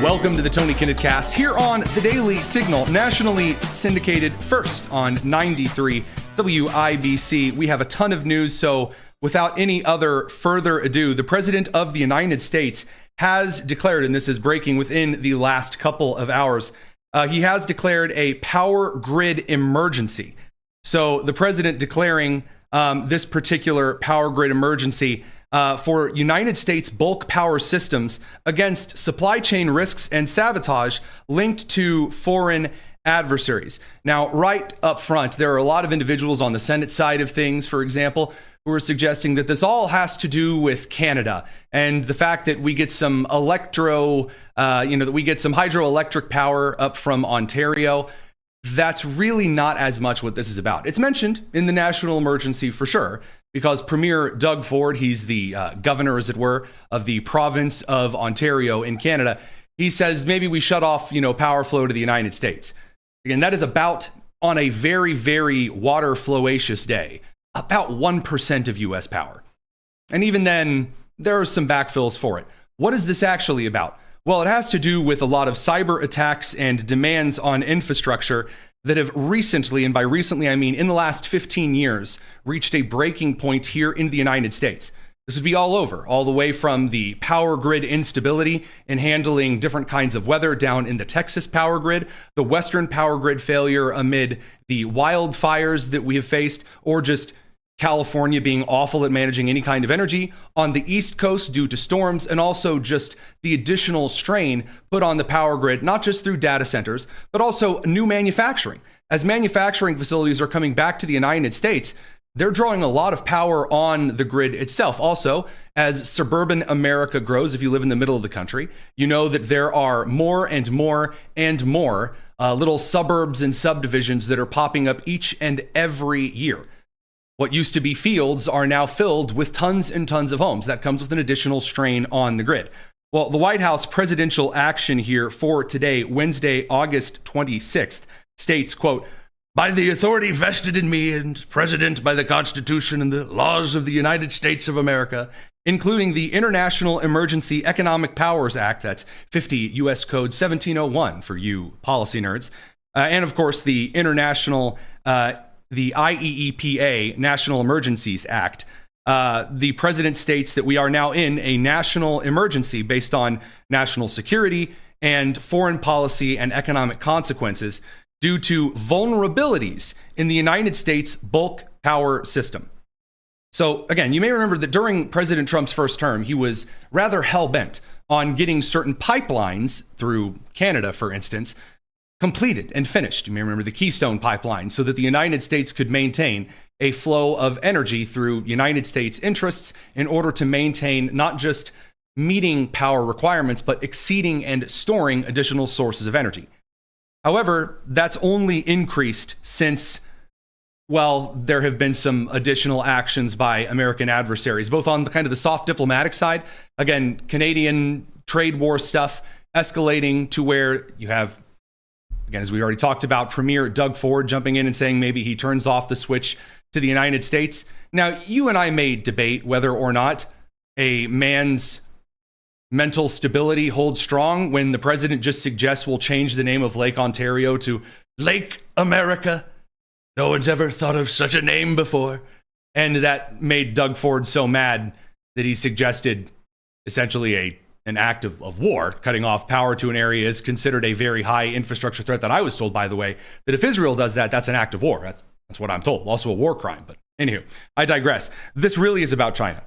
Welcome to the Tony Kinnett Cast here on the Daily Signal, nationally syndicated first on 93 WIBC. We have a ton of news, so without any other further ado, the President of the United States has declared, and this is breaking within the last couple of hours, he has declared a power grid emergency. So the President declaring this particular power grid emergency for United States bulk power systems against supply chain risks and sabotage linked to foreign adversaries. Now, right up front, there are a lot of individuals on the Senate side of things, for example, who are suggesting that this all has to do with Canada and the fact that we get some that we get some hydroelectric power up from Ontario. That's really not as much what this is about. It's mentioned in the national emergency for sure, because Premier Doug Ford, he's the governor, as it were, of the province of Ontario in Canada. He says maybe we shut off, power flow to the United States. Again, that is about, on a very, very water flowacious day, about 1% of U.S. power. And even then, there are some backfills for it. What is this actually about? Well, it has to do with a lot of cyber attacks and demands on infrastructure that have recently, and by recently I mean in the last 15 years, reached a breaking point here in the United States. This would be all over, all the way from the power grid instability in handling different kinds of weather down in the Texas power grid, the Western power grid failure amid the wildfires that we have faced, or just California being awful at managing any kind of energy on the East Coast due to storms, and also just the additional strain put on the power grid, not just through data centers, but also new manufacturing. As manufacturing facilities are coming back to the United States, they're drawing a lot of power on the grid itself. Also, as suburban America grows, if you live in the middle of the country, you know that there are more and more and more little suburbs and subdivisions that are popping up each and every year. What used to be fields are now filled with tons and tons of homes. That comes with an additional strain on the grid. Well, the White House presidential action here for today, Wednesday, August 26th, states, quote, "By the authority vested in me and President by the Constitution and the laws of the United States of America, including the International Emergency Economic Powers Act," that's 50 U.S. Code 1701 for you policy nerds, and of course the the IEEPA, National Emergencies Act. The president states that we are now in a national emergency based on national security and foreign policy and economic consequences due to vulnerabilities in the United States bulk power system. So again, you may remember that during President Trump's first term, he was rather hell-bent on getting certain pipelines through Canada, for instance, completed and finished. You may remember the Keystone Pipeline, so that the United States could maintain a flow of energy through United States interests in order to maintain not just meeting power requirements, but exceeding and storing additional sources of energy. However, that's only increased since, well, there have been some additional actions by American adversaries, both on the kind of the soft diplomatic side, again, Canadian trade war stuff escalating to where you have, again, as we already talked about, Premier Doug Ford jumping in and saying maybe he turns off the switch to the United States. Now, you and I may debate whether or not a man's mental stability holds strong when the president just suggests we'll change the name of Lake Ontario to Lake America. No one's ever thought of such a name before. And that made Doug Ford so mad that he suggested essentially an act of war. Cutting off power to an area is considered a very high infrastructure threat. That I was told, by the way, that if Israel does that, that's an act of war. That's what I'm told. Also a war crime. But anywho, I digress. This really is about China.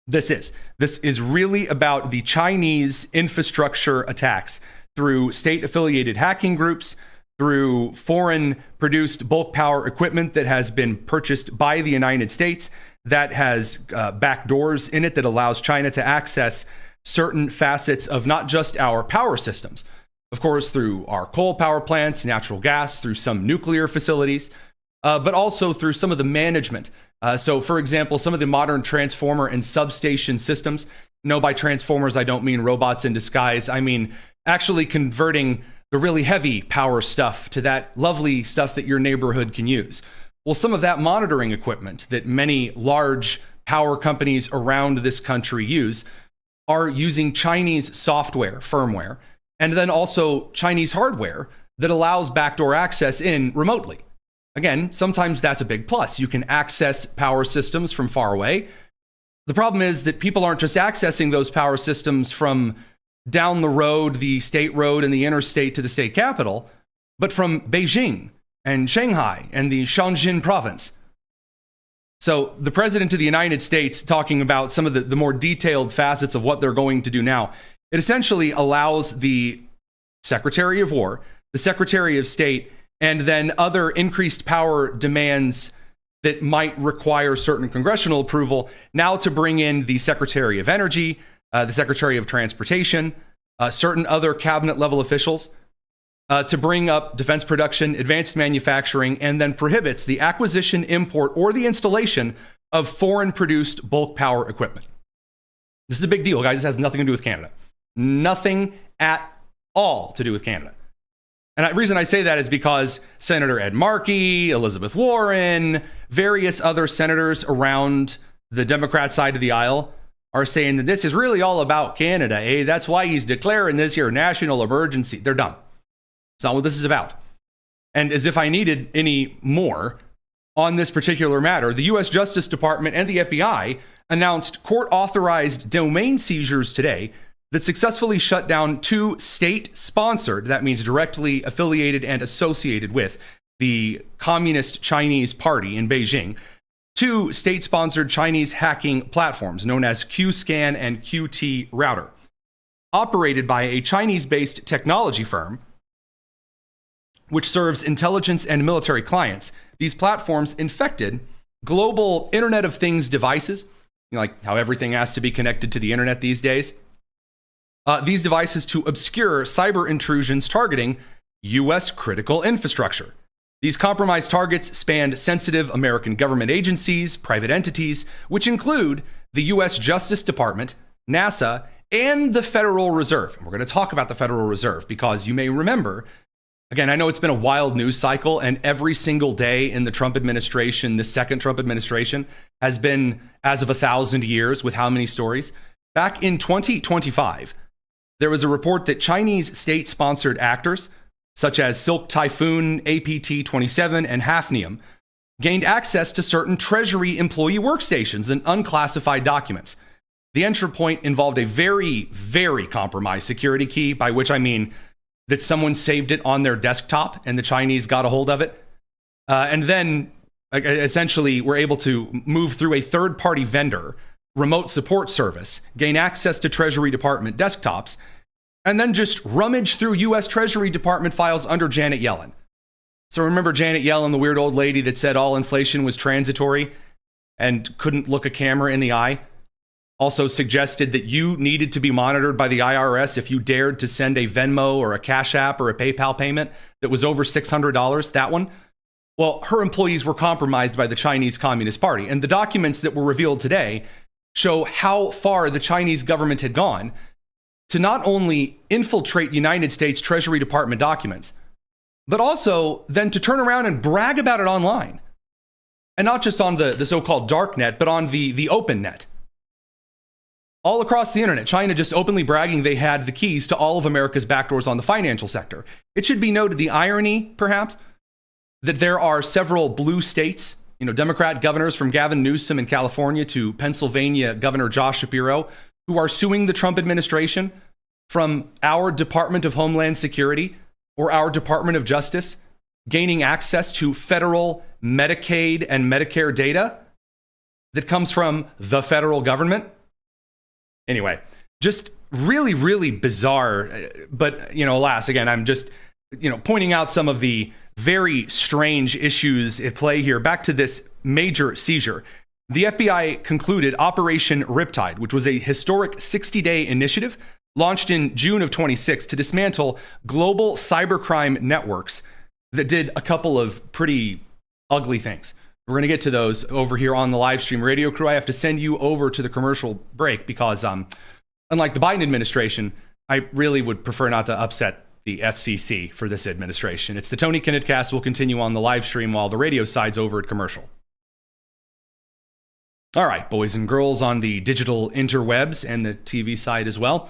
This is really about the Chinese infrastructure attacks through state-affiliated hacking groups, through foreign-produced bulk power equipment that has been purchased by the United States, that has backdoors in it that allows China to access certain facets of not just our power systems, of course, through our coal power plants, natural gas, through some nuclear facilities, but also through some of the management. So, for example, some of the modern transformer and substation systems. No, by transformers, I don't mean robots in disguise. I mean actually converting the really heavy power stuff to that lovely stuff that your neighborhood can use. Well, some of that monitoring equipment that many large power companies around this country use are using Chinese software, firmware, and then also Chinese hardware that allows backdoor access in remotely. Again, sometimes that's a big plus. You can access power systems from far away. The problem is that people aren't just accessing those power systems from down the road, the state road and the interstate to the state capital, but from Beijing and Shanghai and the Shanxi province. So the president of the United States talking about some of the more detailed facets of what they're going to do now, it essentially allows the Secretary of War, the Secretary of State, and then other increased power demands that might require certain congressional approval now to bring in the Secretary of Energy, the Secretary of Transportation, certain other cabinet level officials, to bring up defense production, advanced manufacturing, and then prohibits the acquisition, import, or the installation of foreign produced bulk power equipment. This is a big deal, guys. This has nothing to do with Canada. Nothing at all to do with Canada. And the reason I say that is because Senator Ed Markey, Elizabeth Warren, various other senators around the Democrat side of the aisle are saying that this is really all about Canada. Eh? That's why he's declaring this here national emergency. They're dumb. It's not what this is about. And as if I needed any more on this particular matter, the U.S. Justice Department and the FBI announced court-authorized domain seizures today that successfully shut down 2 state-sponsored, that means directly affiliated and associated with the Communist Chinese Party in Beijing, 2 state-sponsored Chinese hacking platforms known as QScan and QT Router, operated by a Chinese-based technology firm which serves intelligence and military clients. These platforms infected global Internet of Things devices, like how everything has to be connected to the internet these days. These devices to obscure cyber intrusions targeting U.S. critical infrastructure. These compromised targets spanned sensitive American government agencies, private entities, which include the U.S. Justice Department, NASA, and the Federal Reserve. And we're going to talk about the Federal Reserve because you may remember, again, I know it's been a wild news cycle, and every single day in the Trump administration, the second Trump administration, has been as of 1,000 years with how many stories? Back in 2025, there was a report that Chinese state-sponsored actors, such as Silk Typhoon, APT-27, and Hafnium, gained access to certain Treasury employee workstations and unclassified documents. The entry point involved a very, very compromised security key, by which I mean that someone saved it on their desktop and the Chinese got a hold of it. And then essentially were able to move through a third-party vendor remote support service, gain access to Treasury Department desktops, and then just rummage through U.S. Treasury Department files under Janet Yellen. So remember Janet Yellen, the weird old lady that said all inflation was transitory and couldn't look a camera in the eye? Also suggested that you needed to be monitored by the IRS if you dared to send a Venmo or a Cash App or a PayPal payment that was over $600, that one. Well, her employees were compromised by the Chinese Communist Party. And the documents that were revealed today show how far the Chinese government had gone to not only infiltrate United States Treasury Department documents, but also then to turn around and brag about it online. And not just on the so-called dark net, but on the open net. All across the internet, China just openly bragging they had the keys to all of America's backdoors on the financial sector. It should be noted, the irony, perhaps, that there are several blue states, Democrat governors from Gavin Newsom in California to Pennsylvania Governor Josh Shapiro, who are suing the Trump administration from our Department of Homeland Security or our Department of Justice, gaining access to federal Medicaid and Medicare data that comes from the federal government. Anyway, just really, really bizarre. But, alas, again, I'm just, pointing out some of the very strange issues at play here. Back to this major seizure. The FBI concluded Operation Riptide, which was a historic 60-day initiative launched in June of 26 to dismantle global cybercrime networks that did a couple of pretty ugly things. We're going to get to those over here on the live stream. Radio crew, I have to send you over to the commercial break because unlike the Biden administration, I really would prefer not to upset the FCC for this administration. It's the Tony Kinnett Cast. We'll continue on the live stream while the radio side's over at commercial. All right, boys and girls on the digital interwebs and the TV side as well.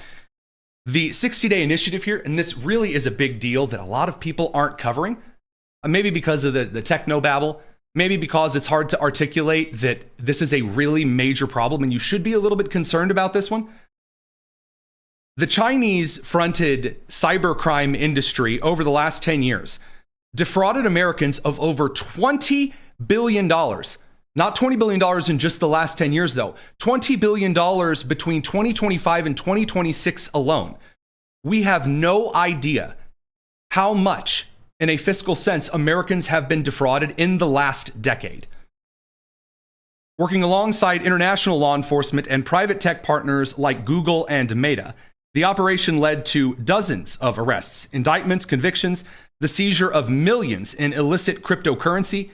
The 60-day initiative here, and this really is a big deal that a lot of people aren't covering, maybe because of the techno-babble, maybe because it's hard to articulate that this is a really major problem and you should be a little bit concerned about this one. The Chinese-fronted cybercrime industry over the last 10 years defrauded Americans of over $20 billion. Not $20 billion in just the last 10 years, though. $20 billion between 2025 and 2026 alone. We have no idea how much, in a fiscal sense, Americans have been defrauded in the last decade. Working alongside international law enforcement and private tech partners like Google and Meta, the operation led to dozens of arrests, indictments, convictions, the seizure of millions in illicit cryptocurrency.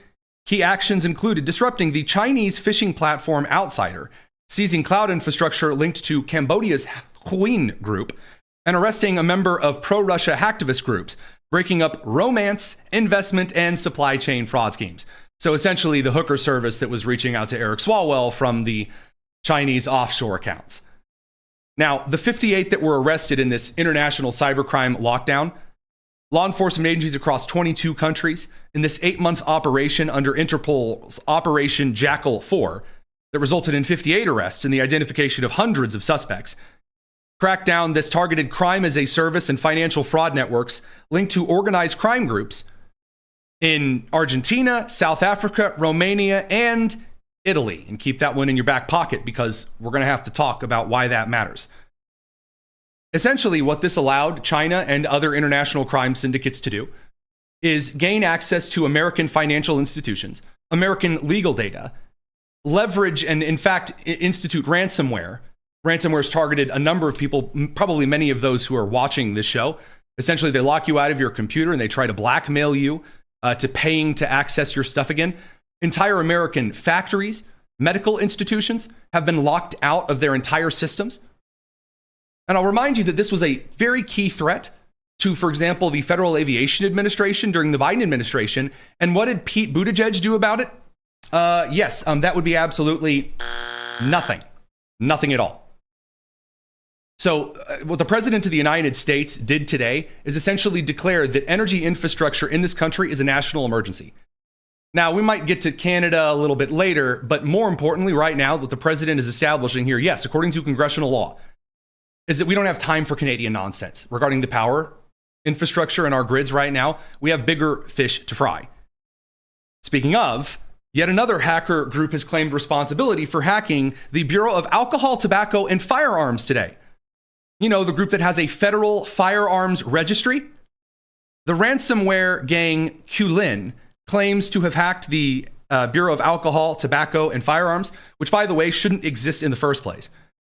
Key actions included disrupting the Chinese phishing platform Outsider, seizing cloud infrastructure linked to Cambodia's Huin group, and arresting a member of pro-Russia hacktivist groups, breaking up romance, investment, and supply chain fraud schemes. So essentially the hooker service that was reaching out to Eric Swalwell from the Chinese offshore accounts. Now, the 58 that were arrested in this international cybercrime lockdown, law enforcement agencies across 22 countries in this 8-month operation under Interpol's Operation Jackal 4 that resulted in 58 arrests and the identification of hundreds of suspects, cracked down this targeted crime as a service and financial fraud networks linked to organized crime groups in Argentina, South Africa, Romania, and Italy. And keep that one in your back pocket because we're going to have to talk about why that matters. Essentially, what this allowed China and other international crime syndicates to do is gain access to American financial institutions, American legal data, leverage and, in fact, institute ransomware. Ransomware has targeted a number of people, probably many of those who are watching this show. Essentially, they lock you out of your computer and they try to blackmail you to paying to access your stuff again. Entire American factories, medical institutions have been locked out of their entire systems. And I'll remind you that this was a very key threat to, for example, the Federal Aviation Administration during the Biden administration. And what did Pete Buttigieg do about it? That would be absolutely nothing. Nothing at all. So what the President of the United States did today is essentially declare that energy infrastructure in this country is a national emergency. Now, we might get to Canada a little bit later, but more importantly, right now, what the President is establishing here, yes, according to congressional law, is that we don't have time for Canadian nonsense regarding the power infrastructure in our grids right now. We have bigger fish to fry. Speaking of, yet another hacker group has claimed responsibility for hacking the Bureau of Alcohol, Tobacco, and Firearms today. You know, the group that has a federal firearms registry. The ransomware gang Qlin claims to have hacked the Bureau of Alcohol, Tobacco, and Firearms, which, by the way, shouldn't exist in the first place.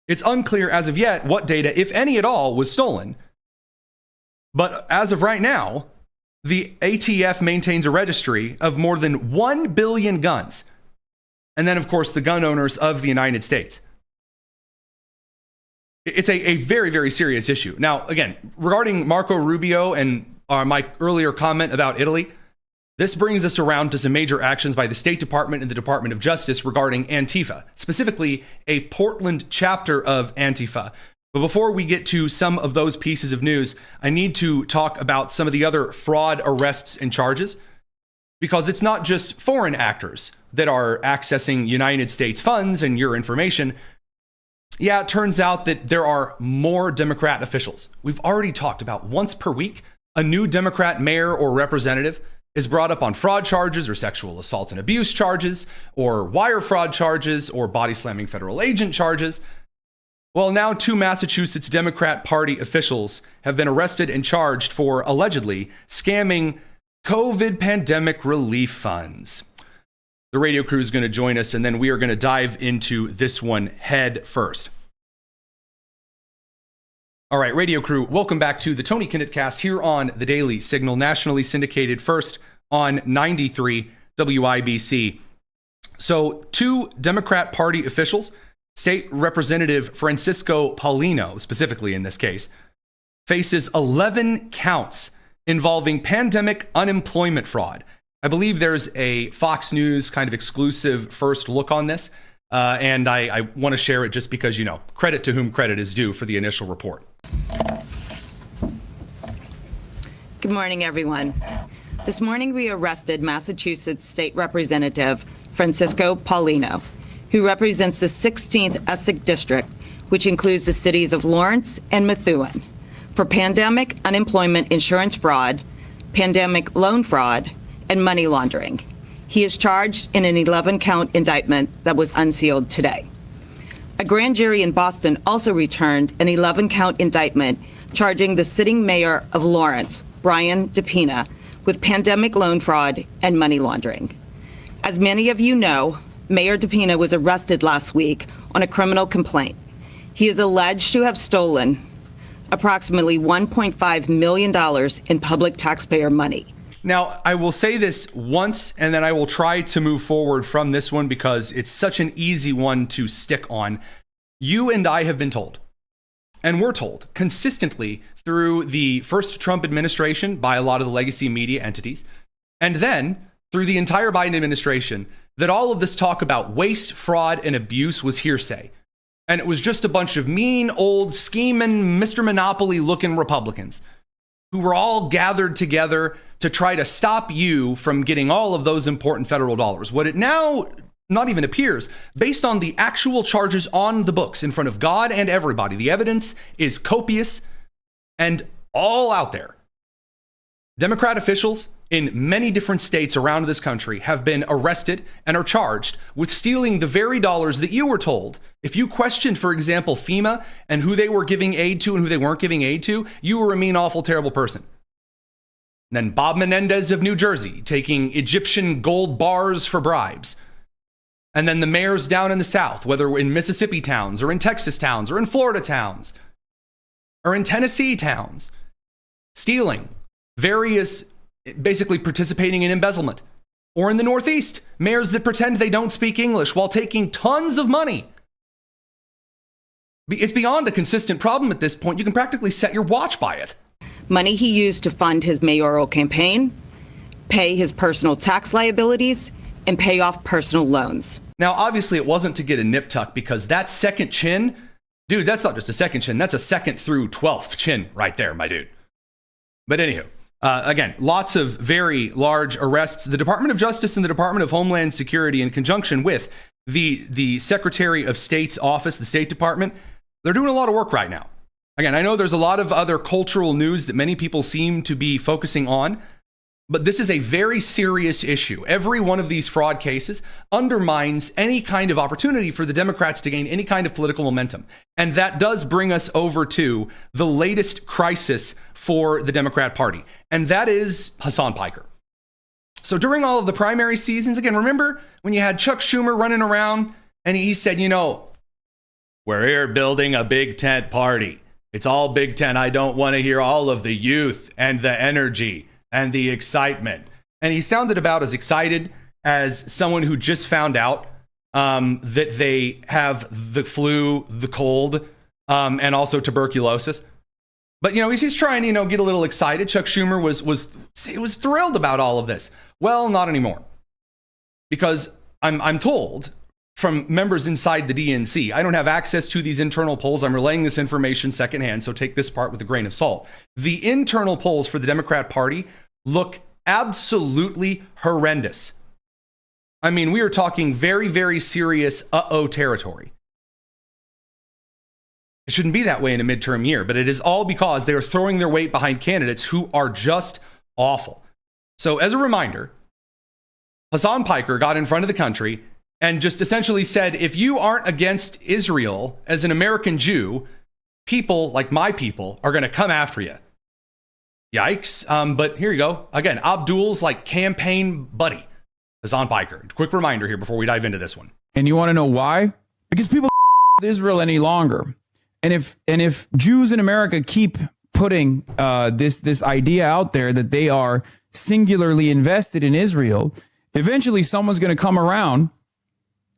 It's unclear as of yet what data, if any at all, was stolen. But as of right now, the ATF maintains a registry of more than 1 billion guns. And then, of course, the gun owners of the United States. It's a very, very serious issue. Now, again, regarding Marco Rubio and my earlier comment about Italy, this brings us around to some major actions by the State Department and the Department of Justice regarding Antifa, specifically a Portland chapter of Antifa. But before we get to some of those pieces of news, I need to talk about some of the other fraud arrests and charges, because it's not just foreign actors that are accessing United States funds and your information. Yeah, it turns out that there are more Democrat officials. We've already talked about once per week, a new Democrat mayor or representative is brought up on fraud charges or sexual assault and abuse charges or wire fraud charges or body slamming federal agent charges. Well, now 2 Massachusetts Democrat Party officials have been arrested and charged for allegedly scamming COVID pandemic relief funds. The radio crew is going to join us, and then we are going to dive into this one head first. All right, radio crew, welcome back to the Tony Kinnett Cast here on the Daily Signal, nationally syndicated first on 93 WIBC. So 2 Democrat Party officials, State Representative Francisco Paulino, specifically in this case, faces 11 counts involving pandemic unemployment fraud. I believe there's a Fox News kind of exclusive first look on this. and I want to share it just because, credit to whom credit is due for the initial report. Good morning, everyone. This morning, we arrested Massachusetts State Representative Francisco Paulino, who represents the 16th Essex District, which includes the cities of Lawrence and Methuen, for pandemic unemployment insurance fraud, pandemic loan fraud, and money laundering. He is charged in an 11-count indictment that was unsealed today. A grand jury in Boston also returned an 11-count indictment charging the sitting mayor of Lawrence, Brian DePina, with pandemic loan fraud and money laundering. As many of you know, Mayor DePina was arrested last week on a criminal complaint. He is alleged to have stolen approximately $1.5 million in public taxpayer money. Now, I will say this once, and then I will try to move forward from this one because it's such an easy one to stick on. You and I have been told, and we're told consistently through the first Trump administration by a lot of the legacy media entities, and then through the entire Biden administration, that all of this talk about waste, fraud, and abuse was hearsay. And it was just a bunch of mean, old, scheming, Mr. Monopoly-looking Republicans who were all gathered together to try to stop you from getting all of those important federal dollars. What it now not even appears, based on the actual charges on the books in front of God and everybody, the evidence is copious and all out there. Democrat officials in many different states around this country have been arrested and are charged with stealing the very dollars that you were told. If you questioned, for example, FEMA and who they were giving aid to and who they weren't giving aid to, you were a mean, awful, terrible person. And then Bob Menendez of New Jersey taking Egyptian gold bars for bribes. And then the mayors down in the South, whether in Mississippi towns or in Texas towns or in Florida towns or in Tennessee towns, stealing various, basically participating in embezzlement. Or in the Northeast, mayors that pretend they don't speak English while taking tons of money. It's beyond a consistent problem at this point. You can practically set your watch by it. Money he used to fund his mayoral campaign, pay his personal tax liabilities, and pay off personal loans. Now, obviously, it wasn't to get a nip tuck because that second chin, dude, that's not just a second chin. That's a second through 12th chin right there, my dude. But anywho, again, lots of very large arrests. The Department of Justice and the Department of Homeland Security, in conjunction with the Secretary of State's office, the State Department, they're doing a lot of work right now. Again, I know there's a lot of other cultural news that many people seem to be focusing on, but this is a very serious issue. Every one of these fraud cases undermines any kind of opportunity for the Democrats to gain any kind of political momentum. And that does bring us over to the latest crisis for the Democrat Party, and that is Hasan Piker. So during all of the primary seasons, again, remember when you had Chuck Schumer running around and he said, we're here building a big tent party. It's all big tent. I don't want to hear all of the youth and the energy and the excitement. And he sounded about as excited as someone who just found out that they have the flu, the cold, and also tuberculosis. But, he's trying to, get a little excited. Chuck Schumer was thrilled about all of this. Well, not anymore. Because I'm told from members inside the DNC, I don't have access to these internal polls. I'm relaying this information secondhand, so take this part with a grain of salt. The internal polls for the Democrat Party look absolutely horrendous. I mean, we are talking very, very serious uh-oh territory. It shouldn't be that way in a midterm year, but it is all because they are throwing their weight behind candidates who are just awful. So as a reminder, Hasan Piker got in front of the country and just essentially said, if you aren't against Israel as an American Jew, people like my people are going to come after you. Yikes. But here you go. Again, Abdul's campaign buddy, Hasan Piker. Quick reminder here before we dive into this one. And you want to know why? Because people with Israel any longer. And if Jews in America keep putting this idea out there that they are singularly invested in Israel, eventually someone's going to come around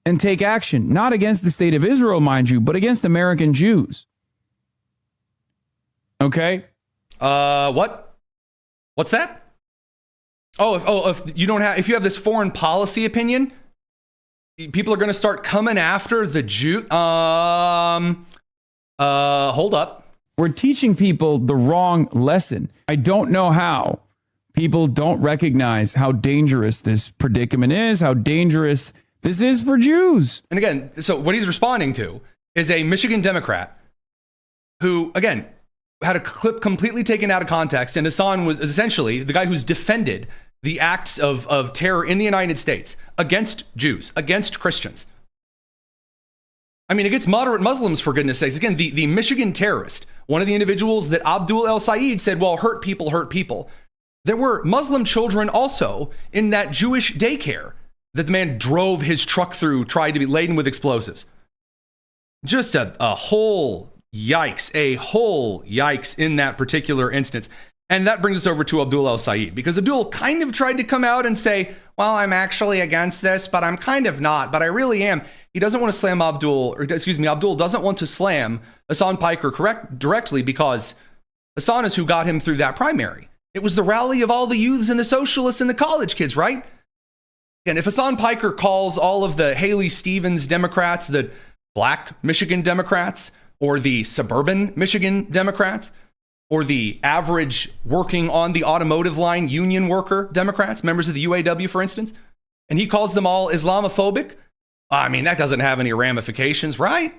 and take action, not against the state of Israel, mind you, but against American Jews. Okay? What? What's that? If you have this foreign policy opinion, people are going to start coming after the Jew. Hold up. We're teaching people the wrong lesson. I don't know how people don't recognize how dangerous this predicament is, how dangerous this is for Jews. And again, so what he's responding to is a Michigan Democrat who, again, had a clip completely taken out of context. And Hassan was essentially the guy who's defended the acts of terror in the United States against Jews, against Christians. I mean, against moderate Muslims, for goodness sakes. Again, the Michigan terrorist, one of the individuals that Abdul El Sayed said, well, hurt people, hurt people. There were Muslim children also in that Jewish daycare that the man drove his truck through, tried to be laden with explosives. Just a whole yikes in that particular instance. And that brings us over to Abdul El Sayed, because Abdul kind of tried to come out and say, well, I'm actually against this, but I'm kind of not, but I really am. He doesn't want to slam Abdul doesn't want to slam Hassan Piker directly, because Hassan is who got him through that primary. It was the rally of all the youths and the socialists and the college kids, right? And if Hassan Piker calls all of the Haley Stevens Democrats the black Michigan Democrats, or the suburban Michigan Democrats, or the average working on the automotive line union worker Democrats, members of the UAW, for instance, and he calls them all Islamophobic, I mean, that doesn't have any ramifications, right?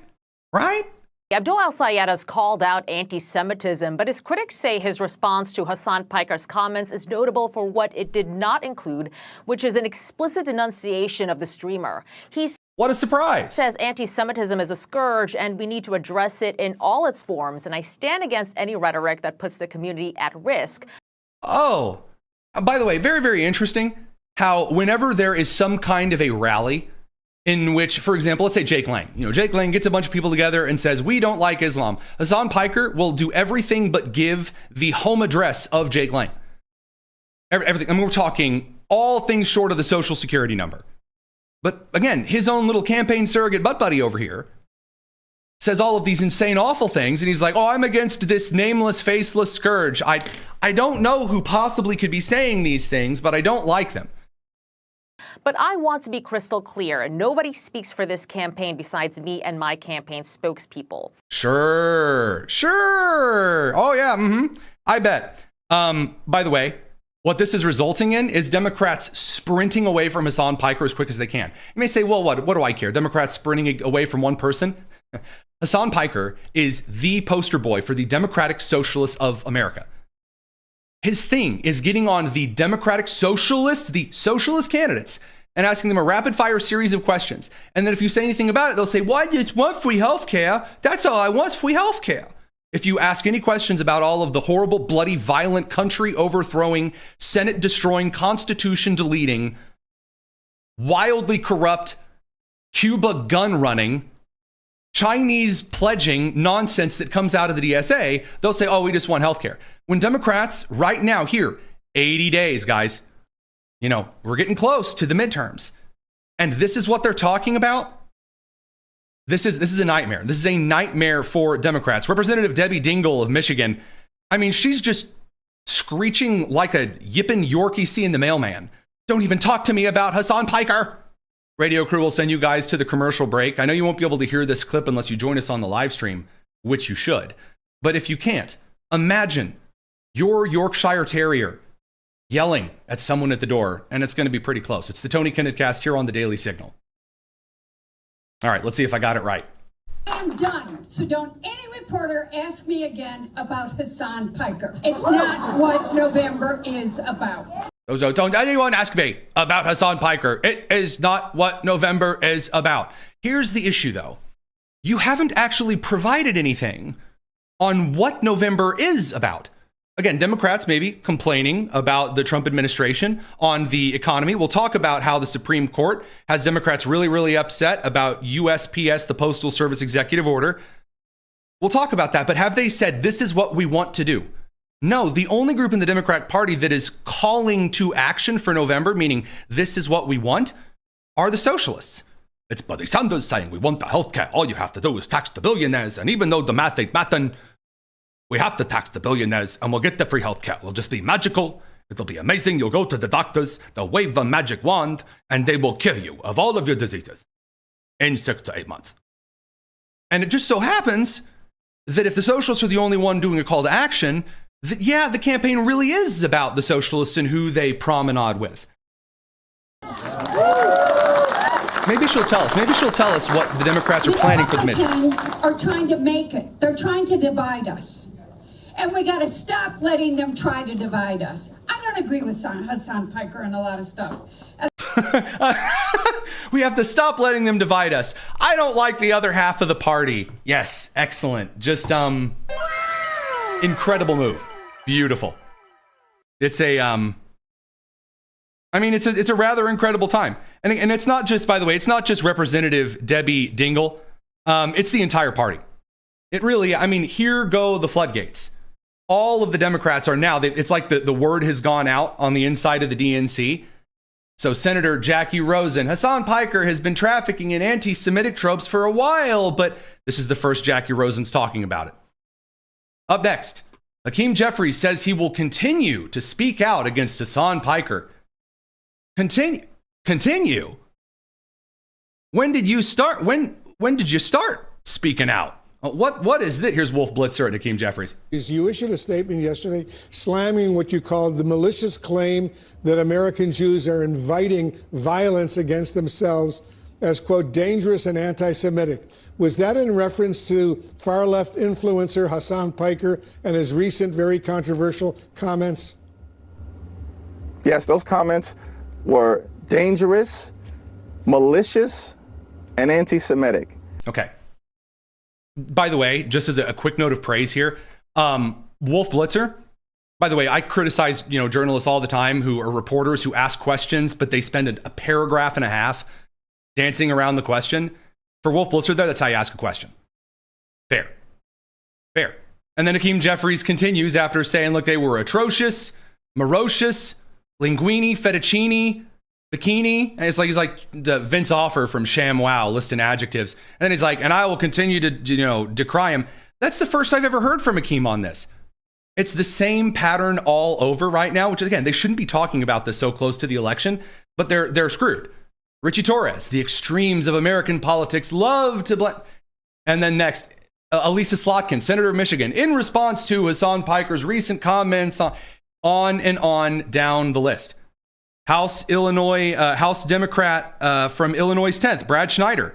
Right? Abdul El Sayed has called out anti-Semitism, but his critics say his response to Hassan Piker's comments is notable for what it did not include, which is an explicit denunciation of the streamer. What a surprise. Says anti-Semitism is a scourge and we need to address it in all its forms, and I stand against any rhetoric that puts the community at risk. Oh, by the way, very, very interesting how whenever there is some kind of a rally in which, for example, let's say Jake Lang. Jake Lang gets a bunch of people together and says, we don't like Islam. Hassan Piker will do everything but give the home address of Jake Lang. Everything. I mean, we're talking all things short of the social security number. But again, his own little campaign surrogate butt buddy over here says all of these insane, awful things. And he's like, oh, I'm against this nameless, faceless scourge. I don't know who possibly could be saying these things, but I don't like them. But I want to be crystal clear. Nobody speaks for this campaign besides me and my campaign spokespeople. Sure. Oh, yeah. I bet. By the way, what this is resulting in is Democrats sprinting away from Hassan Piker as quick as they can. You may say, well, what do I care? Democrats sprinting away from one person? Hassan Piker is the poster boy for the Democratic Socialists of America. His thing is getting on the Democratic Socialists, the socialist candidates, and asking them a rapid fire series of questions. And then if you say anything about it, they'll say, well, I just want free health care. That's all I want is free health care. If you ask any questions about all of the horrible, bloody, violent, country overthrowing, Senate destroying, Constitution deleting, wildly corrupt, Cuba gun running, Chinese pledging nonsense that comes out of the DSA, they'll say, oh, we just want healthcare. When Democrats right now here, 80 days, guys, we're getting close to the midterms. And this is what they're talking about. This is a nightmare. This is a nightmare for Democrats. Representative Debbie Dingell of Michigan, I mean, she's just screeching like a yipping Yorkie seeing the mailman. Don't even talk to me about Hassan Piker. Radio crew will send you guys to the commercial break. I know you won't be able to hear this clip unless you join us on the live stream, which you should. But if you can't, imagine your Yorkshire Terrier yelling at someone at the door, and it's going to be pretty close. It's the Tony Kinnett Cast here on the Daily Signal. All right, let's see if I got it right. I'm done. So don't any reporter ask me again about Hassan Piker. It's not what November is about. So don't anyone ask me about Hassan Piker. It is not what November is about. Here's the issue, though. You haven't actually provided anything on what November is about. Again, Democrats may be complaining about the Trump administration on the economy. We'll talk about how the Supreme Court has Democrats really, really upset about USPS, the Postal Service Executive Order. We'll talk about that. But have they said this is what we want to do? No, the only group in the Democrat Party that is calling to action for November, meaning this is what we want, are the socialists. It's Bernie Sanders saying we want the healthcare. All you have to do is tax the billionaires. And even though the math ain't mathin', we have to tax the billionaires and we'll get the free healthcare. It'll just be magical It'll be amazing. You'll go to the doctors, they'll wave a magic wand, and they will cure you of all of your diseases in 6 to 8 months. And it just so happens that if the socialists are the only one doing a call to action, that, yeah, the campaign really is about the socialists and who they promenade with. Maybe she'll tell us. Maybe she'll tell us what the Democrats are planning for the midterms. Republicans are trying to make it. They're trying to divide us. And we got to stop letting them try to divide us. I don't agree with Hassan Piker and a lot of stuff. We have to stop letting them divide us. I don't like the other half of the party. Yes, excellent. Just incredible move. Beautiful. It's a it's a rather incredible time. And it's not just, by the way, it's not just Representative Debbie Dingell. It's the entire party. It really, here go the floodgates. All of the Democrats are now, it's like the word has gone out on the inside of the DNC. So Senator Jackie Rosen, Hassan Piker has been trafficking in anti-Semitic tropes for a while, but this is the first Jackie Rosen's talking about it. Up next, Hakeem Jeffries says he will continue to speak out against Hassan Piker. Continue? When did you start? When did you start speaking out? What is this? Here's Wolf Blitzer at Hakeem Jeffries. You issued a statement yesterday slamming what you called the malicious claim that American Jews are inviting violence against themselves as, quote, dangerous and anti-Semitic. Was that in reference to far-left influencer Hassan Piker and his recent very controversial comments? Yes, those comments were dangerous, malicious, and anti-Semitic. Okay. By the way, just as a quick note of praise here, Wolf Blitzer, by the way, I criticize, journalists all the time who are reporters who ask questions, but they spend a paragraph and a half dancing around the question. For Wolf Blitzer, that's how you ask a question. Fair. And then Hakeem Jeffries continues after saying, look, they were atrocious, morocious, linguine, fettuccine, bikini. And he's like the Vince Offer from ShamWow listing adjectives. And then he's like, and I will continue to, decry him. That's the first I've ever heard from Hakeem on this. It's the same pattern all over right now, which again, they shouldn't be talking about this so close to the election, but they're screwed. Richie Torres, the extremes of American politics love to blame. And then next, Elisa Slotkin, Senator of Michigan, in response to Hassan Piker's recent comments on and on down the list. House Democrat from Illinois' 10th, Brad Schneider.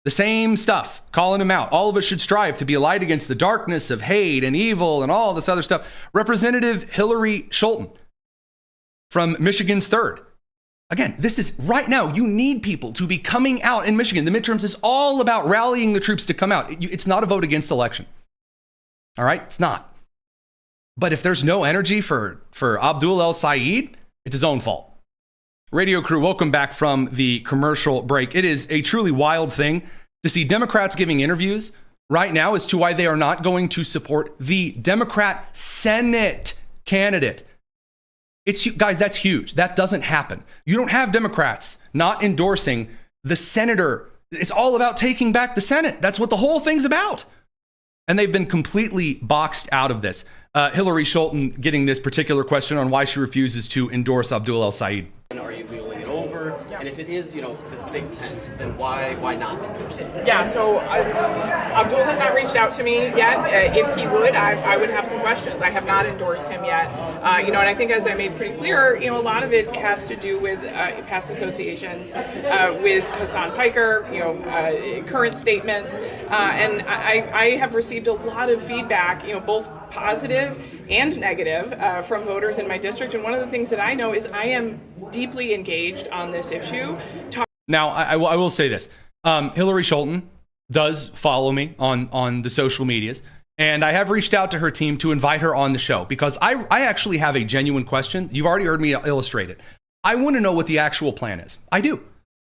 The same stuff, calling him out. All of us should strive to be a light against the darkness of hate and evil and all this other stuff. Representative Hillary Scholten from Michigan's 3rd. Again, this is right now, you need people to be coming out in Michigan. The midterms is all about rallying the troops to come out. It's not a vote against election. All right? It's not. But if there's no energy for Abdul El Sayed, it's his own fault. Radio crew, welcome back from the commercial break. It is a truly wild thing to see Democrats giving interviews right now as to why they are not going to support the Democrat Senate candidate. Guys, that's huge. That doesn't happen. You don't have Democrats not endorsing the senator. It's all about taking back the Senate. That's what the whole thing's about. And they've been completely boxed out of this. Hillary Scholten getting this particular question on why she refuses to endorse Abdul El Sayed. Are you wheeling it over? And if it is, this big tent, then why not endorse it? Yeah, so Abdul has not reached out to me yet. If he would, I would have some questions. I have not endorsed him yet. And I think as I made pretty clear, a lot of it has to do with past associations with Hassan Piker, current statements. And I have received a lot of feedback, both positive and negative from voters in my district. And one of the things that I know is I am deeply engaged on this issue. Now, I will say this. Hillary Scholten does follow me on the social medias, and I have reached out to her team to invite her on the show because I actually have a genuine question. You've already heard me illustrate it. I want to know what the actual plan is. I do.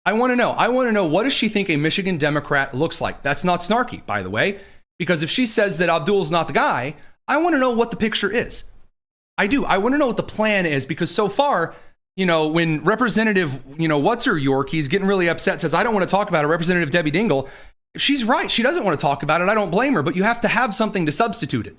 I want to know what does she think a Michigan Democrat looks like? That's not snarky, by the way, because if she says that Abdul's not the guy, I want to know what the picture is. I do. I want to know what the plan is because so far, when Representative, what's her York, he's getting really upset, says, I don't want to talk about it. Representative Debbie Dingell, she's right. She doesn't want to talk about it. I don't blame her, but you have to have something to substitute it.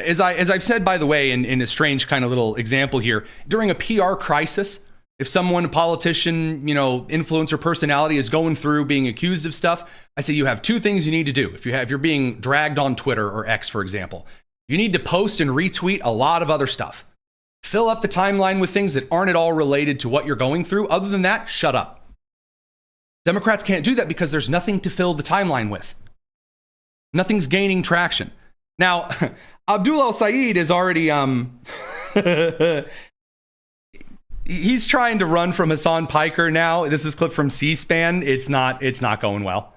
As I've said, by the way, in a strange kind of little example here, during a PR crisis, if someone, a politician, influencer personality is going through being accused of stuff, I say you have two things you need to do. If you're being dragged on Twitter or X, for example, you need to post and retweet a lot of other stuff. Fill up the timeline with things that aren't at all related to what you're going through. Other than that, shut up. Democrats can't do that because there's nothing to fill the timeline with. Nothing's gaining traction. Now, Abdul al-Sayed is already he's trying to run from Hassan Piker now. This is clip from C-SPAN. It's not going well.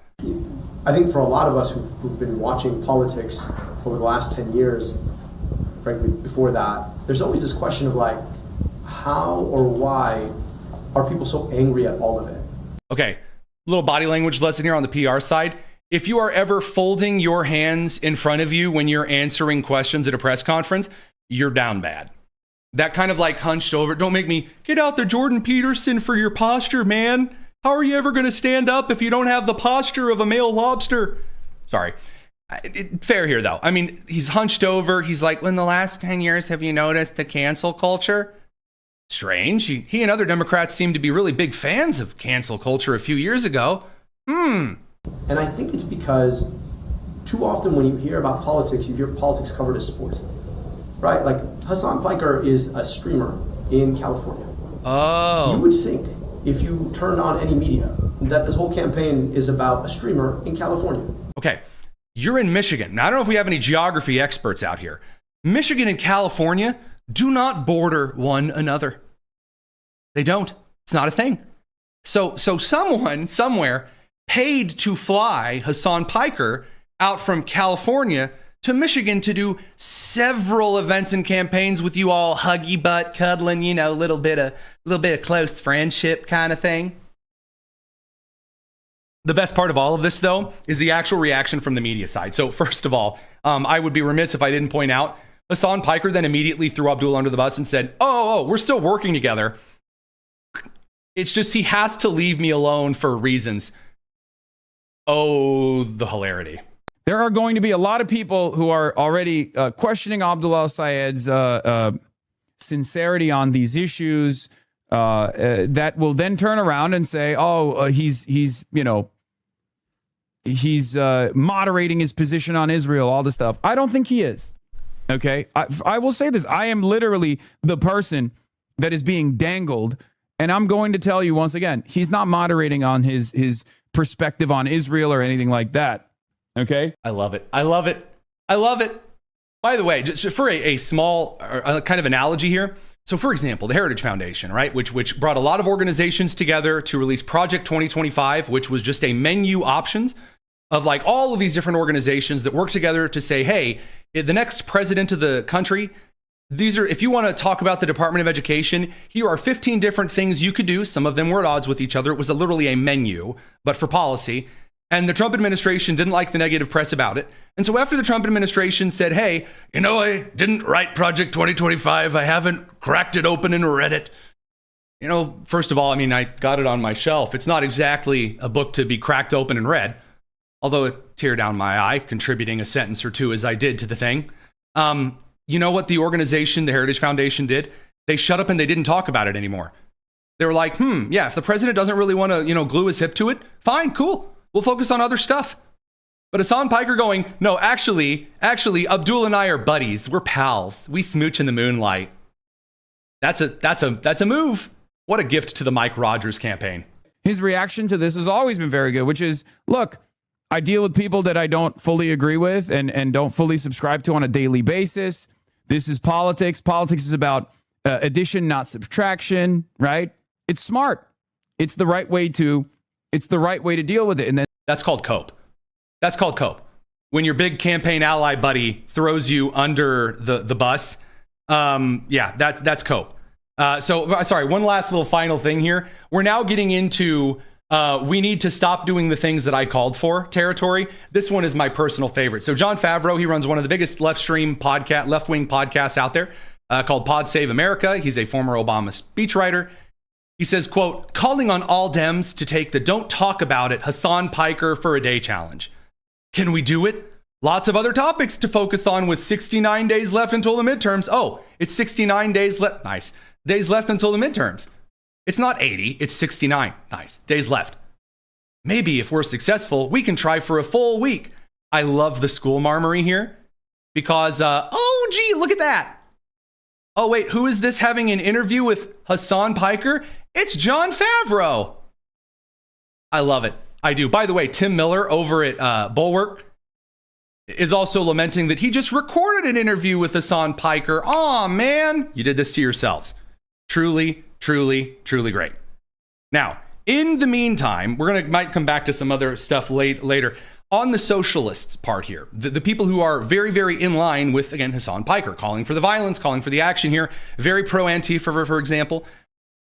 I think for a lot of us who've been watching politics over the last 10 years, frankly, before that, there's always this question of like, how or why are people so angry at all of it? Okay, little body language lesson here on the PR side. If you are ever folding your hands in front of you when you're answering questions at a press conference, you're down bad. That kind of like hunched over, don't make me get out the Jordan Peterson for your posture, man. How are you ever going to stand up if you don't have the posture of a male lobster? Sorry. Fair here, though. I mean, he's hunched over. He's like, in the last 10 years, have you noticed the cancel culture? Strange. He and other Democrats seem to be really big fans of cancel culture a few years ago. And I think it's because too often when you hear about politics, you hear politics covered as sport, right? Like Hassan Piker is a streamer in California. Oh. You would think if you turned on any media that this whole campaign is about a streamer in California. Okay. You're in Michigan. Now, I don't know if we have any geography experts out here. Michigan and California do not border one another. They don't. It's not a thing. So someone somewhere paid to fly Hassan Piker out from California to Michigan to do several events and campaigns with you all huggy butt, cuddling, a little bit of close friendship kind of thing. The best part of all of this, though, is the actual reaction from the media side. So first of all, I would be remiss if I didn't point out Hassan Piker then immediately threw Abdul under the bus and said, oh, we're still working together. It's just he has to leave me alone for reasons. Oh, the hilarity. There are going to be a lot of people who are already questioning Abdul al-Sayed's sincerity on these issues that will then turn around and say, he's moderating his position on Israel, all this stuff. I don't think he is. Okay. I will say this. I am literally the person that is being dangled. And I'm going to tell you once again, he's not moderating on his perspective on Israel or anything like that. Okay. I love it. By the way, just for a small kind of analogy here. So for example, the Heritage Foundation, right, which brought a lot of organizations together to release Project 2025, which was just a menu options of like all of these different organizations that work together to say, hey, the next president of the country, these are, if you want to talk about the Department of Education, here are 15 different things you could do. Some of them were at odds with each other. It was literally a menu, but for policy. And the Trump administration didn't like the negative press about it. And so after the Trump administration said, hey, I didn't write Project 2025. I haven't cracked it open and read it. First of all, I got it on my shelf. It's not exactly a book to be cracked open and read, although it teared down my eye, contributing a sentence or two as I did to the thing. You know what the organization, the Heritage Foundation, did? They shut up and they didn't talk about it anymore. They were like, yeah, if the president doesn't really want to, glue his hip to it, fine, cool. We'll focus on other stuff. But Hassan Piker going, no, actually, Abdul and I are buddies. We're pals. We smooch in the moonlight. That's a move. What a gift to the Mike Rogers campaign. His reaction to this has always been very good, which is, look, I deal with people that I don't fully agree with and don't fully subscribe to on a daily basis. This is politics. Politics is about addition, not subtraction, right? It's smart. It's the right way to deal with it. And then that's called cope. When your big campaign ally buddy throws you under the bus. That's cope. Sorry, one last little final thing here. We're now getting into we need to stop doing the things that I called for territory. This one is my personal favorite. So John Favreau, he runs one of the biggest left-wing podcasts out there called Pod Save America. He's a former Obama speechwriter. He says, quote, calling on all Dems to take the don't talk about it Hassan Piker for a day challenge. Can we do it? Lots of other topics to focus on with 69 days left until the midterms. Oh, it's 69 days left. Nice. Days left until the midterms. It's not 80, it's 69. Nice. Days left. Maybe if we're successful, we can try for a full week. I love the school marmory here because, oh, gee, look at that. Oh, wait, who is this having an interview with Hassan Piker? It's Jon Favreau. I love it. I do. By the way, Tim Miller over at Bulwark is also lamenting that he just recorded an interview with Hassan Piker. Aw, man, you did this to yourselves. Truly, truly, truly great. Now, in the meantime, might come back to some other stuff later. On the socialists part here, the people who are very, very in line with, again, Hassan Piker, calling for the violence, calling for the action here, very pro-Antifa, for example.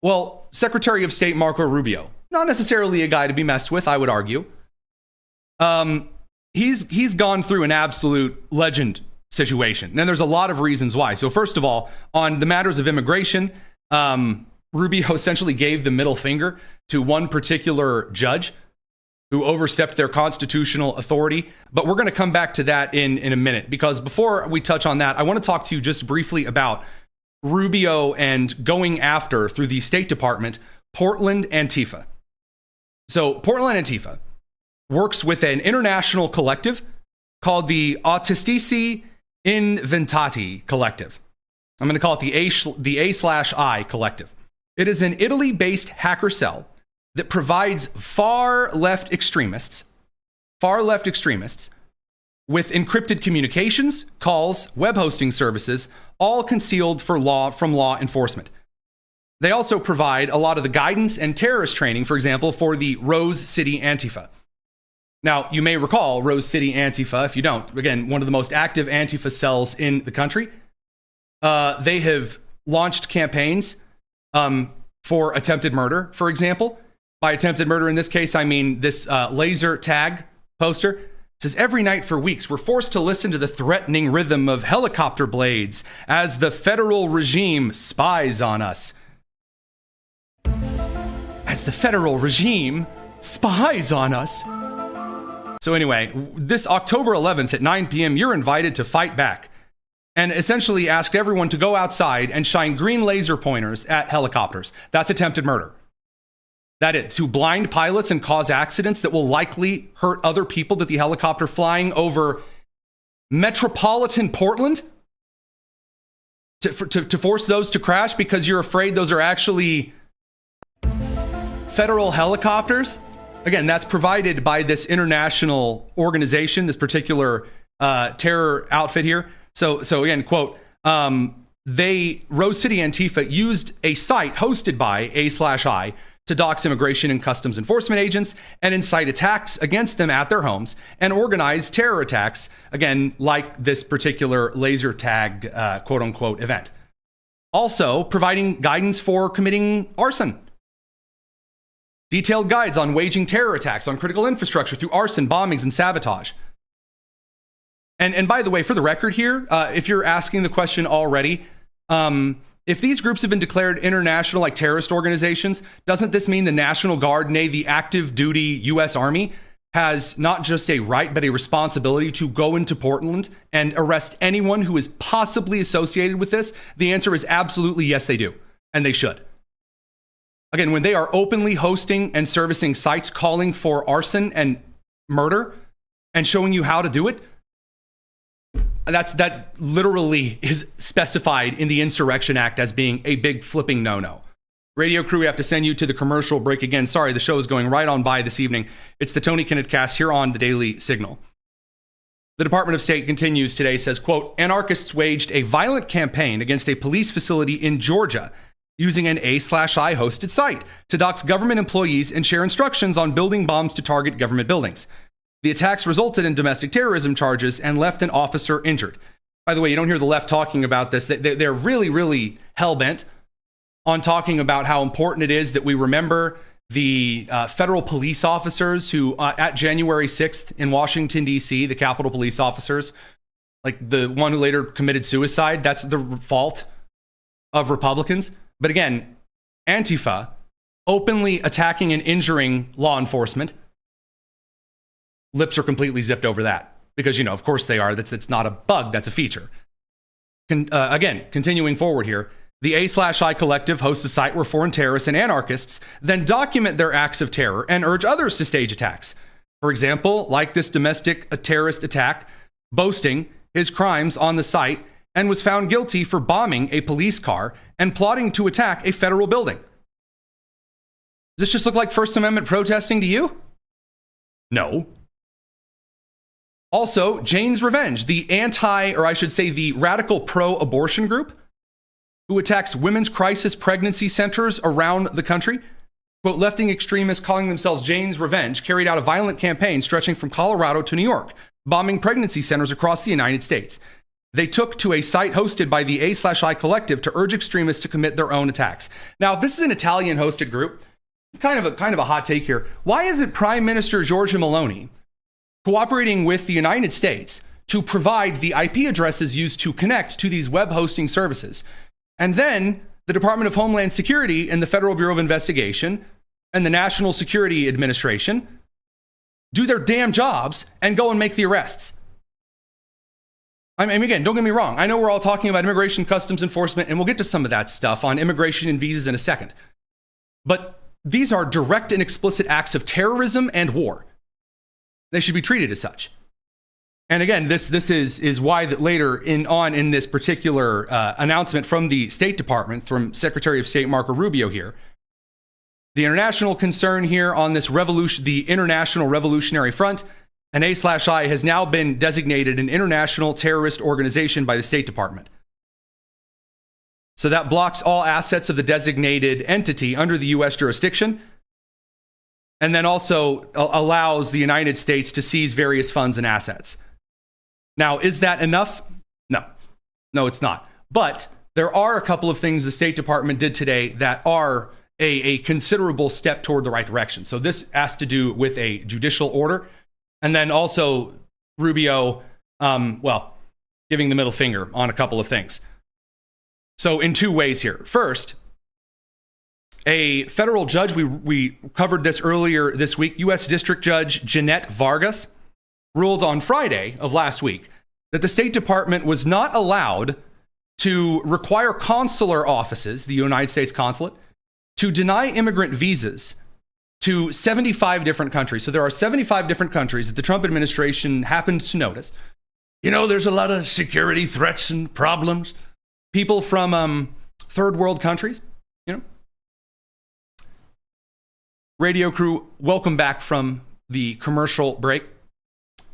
Well, Secretary of State Marco Rubio, not necessarily a guy to be messed with, I would argue. He's gone through an absolute legend situation, and there's a lot of reasons why. So first of all, on the matters of immigration, Rubio essentially gave the middle finger to one particular judge who overstepped their constitutional authority. But we're going to come back to that in a minute, because before we touch on that, I want to talk to you just briefly about Rubio and going after, through the State Department, Portland Antifa. So Portland Antifa works with an international collective called the Autistici Inventati Collective. I'm going to call it the A/I Collective. It is an Italy-based hacker cell that provides far left extremists with encrypted communications, calls, web hosting services, all concealed from law enforcement. They also provide a lot of the guidance and terrorist training, for example, for the Rose City Antifa. Now, you may recall Rose City Antifa. If you don't, again, one of the most active Antifa cells in the country. They have launched campaigns for attempted murder, for example. By attempted murder in this case, I mean this laser tag poster. It says, every night for weeks, we're forced to listen to the threatening rhythm of helicopter blades as the federal regime spies on us. As the federal regime spies on us. So anyway, this October 11th at 9 p.m., you're invited to fight back and essentially asked everyone to go outside and shine green laser pointers at helicopters. That's attempted murder. That is, to blind pilots and cause accidents that will likely hurt other people that the helicopter flying over metropolitan Portland to force those to crash because you're afraid those are actually federal helicopters. Again, that's provided by this international organization, this particular terror outfit here. So again, quote, Rose City Antifa used a site hosted by A/I to dox immigration and customs enforcement agents and incite attacks against them at their homes and organize terror attacks, again, like this particular laser tag, quote unquote, event. Also providing guidance for committing arson. Detailed guides on waging terror attacks on critical infrastructure through arson, bombings, and sabotage. And by the way, for the record here, if you're asking the question already, if these groups have been declared international, like terrorist organizations, doesn't this mean the National Guard, nay, the active duty U.S. Army, has not just a right, but a responsibility to go into Portland and arrest anyone who is possibly associated with this? The answer is absolutely yes, they do. And they should. Again, when they are openly hosting and servicing sites calling for arson and murder and showing you how to do it, that literally is specified in the Insurrection Act as being a big flipping no-no. Radio crew, we have to send you to the commercial break again. Sorry, the show is going right on by this evening. It's the Tony Kinnett Cast here on the Daily Signal. The Department of State continues today, says, quote, anarchists waged a violent campaign against a police facility in Georgia using an A/I hosted site to dox government employees and share instructions on building bombs to target government buildings. The attacks resulted in domestic terrorism charges and left an officer injured. By the way, you don't hear the left talking about this. They're really, really hell-bent on talking about how important it is that we remember the federal police officers who, at January 6th in Washington, D.C., the Capitol police officers, like the one who later committed suicide, that's the fault of Republicans. But again, Antifa openly attacking and injuring law enforcement. Lips are completely zipped over that. because, of course they are. That's not a bug, that's a feature. Again, continuing forward here, the A/I Collective hosts a site where foreign terrorists and anarchists then document their acts of terror and urge others to stage attacks. For example, like this domestic terrorist attack, boasting his crimes on the site and was found guilty for bombing a police car and plotting to attack a federal building. Does this just look like First Amendment protesting to you? No. Also, Jane's Revenge, the the radical pro-abortion group who attacks women's crisis pregnancy centers around the country. Quote, left-wing extremists calling themselves Jane's Revenge carried out a violent campaign stretching from Colorado to New York, bombing pregnancy centers across the United States. They took to a site hosted by the A/I Collective to urge extremists to commit their own attacks. Now, if this is an Italian-hosted group, kind of a hot take here. Why isn't Prime Minister Giorgia Meloni cooperating with the United States to provide the IP addresses used to connect to these web hosting services? And then the Department of Homeland Security and the Federal Bureau of Investigation and the National Security Administration do their damn jobs and go and make the arrests. I mean, again, don't get me wrong. I know we're all talking about immigration customs enforcement, and we'll get to some of that stuff on immigration and visas in a second. But these are direct and explicit acts of terrorism and war. They should be treated as such. And again, this is why that later in this particular announcement from the State Department, from Secretary of State Marco Rubio here, the international concern here on this the International Revolutionary Front, and A/I has now been designated an international terrorist organization by the State Department. So that blocks all assets of the designated entity under the U.S. jurisdiction, and then also allows the United States to seize various funds and assets. Now, is that enough? No, it's not. But there are a couple of things the State Department did today that are a considerable step toward the right direction. So this has to do with a judicial order, and then also Rubio, giving the middle finger on a couple of things. So in two ways here. First, a federal judge, we covered this earlier this week, U.S. District Judge Jeanette Vargas, ruled on Friday of last week that the State Department was not allowed to require consular offices, the United States consulate, to deny immigrant visas to 75 different countries. So there are 75 different countries that the Trump administration happens to notice. There's a lot of security threats and problems. People from third world countries, Radio crew, welcome back from the commercial break.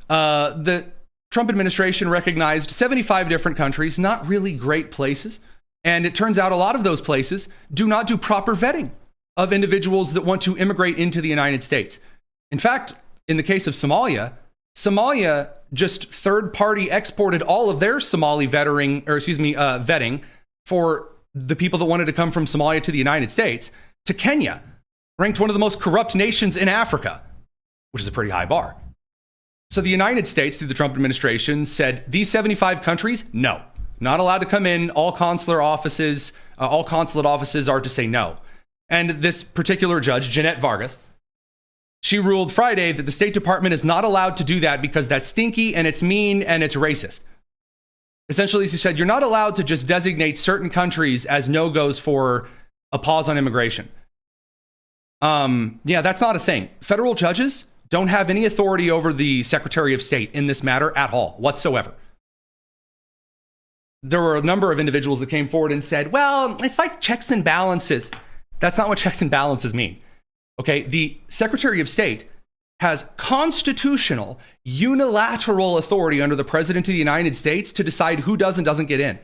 The Trump administration recognized 75 different countries, not really great places. And it turns out a lot of those places do not do proper vetting of individuals that want to immigrate into the United States. In fact, in the case of Somalia just third-party exported all of their Somali vetting for the people that wanted to come from Somalia to the United States to Kenya, ranked one of the most corrupt nations in Africa, which is a pretty high bar. So the United States, through the Trump administration, said these 75 countries, no, not allowed to come in. All consulate offices are to say no. And this particular judge, Jeanette Vargas, she ruled Friday that the State Department is not allowed to do that because that's stinky and it's mean and it's racist. Essentially, she said, you're not allowed to just designate certain countries as no-goes for a pause on immigration. That's not a thing. Federal judges don't have any authority over the Secretary of State in this matter at all, whatsoever. There were a number of individuals that came forward and said, well, it's like checks and balances. That's not what checks and balances mean. Okay, the Secretary of State has constitutional, unilateral authority under the President of the United States to decide who does and doesn't get in.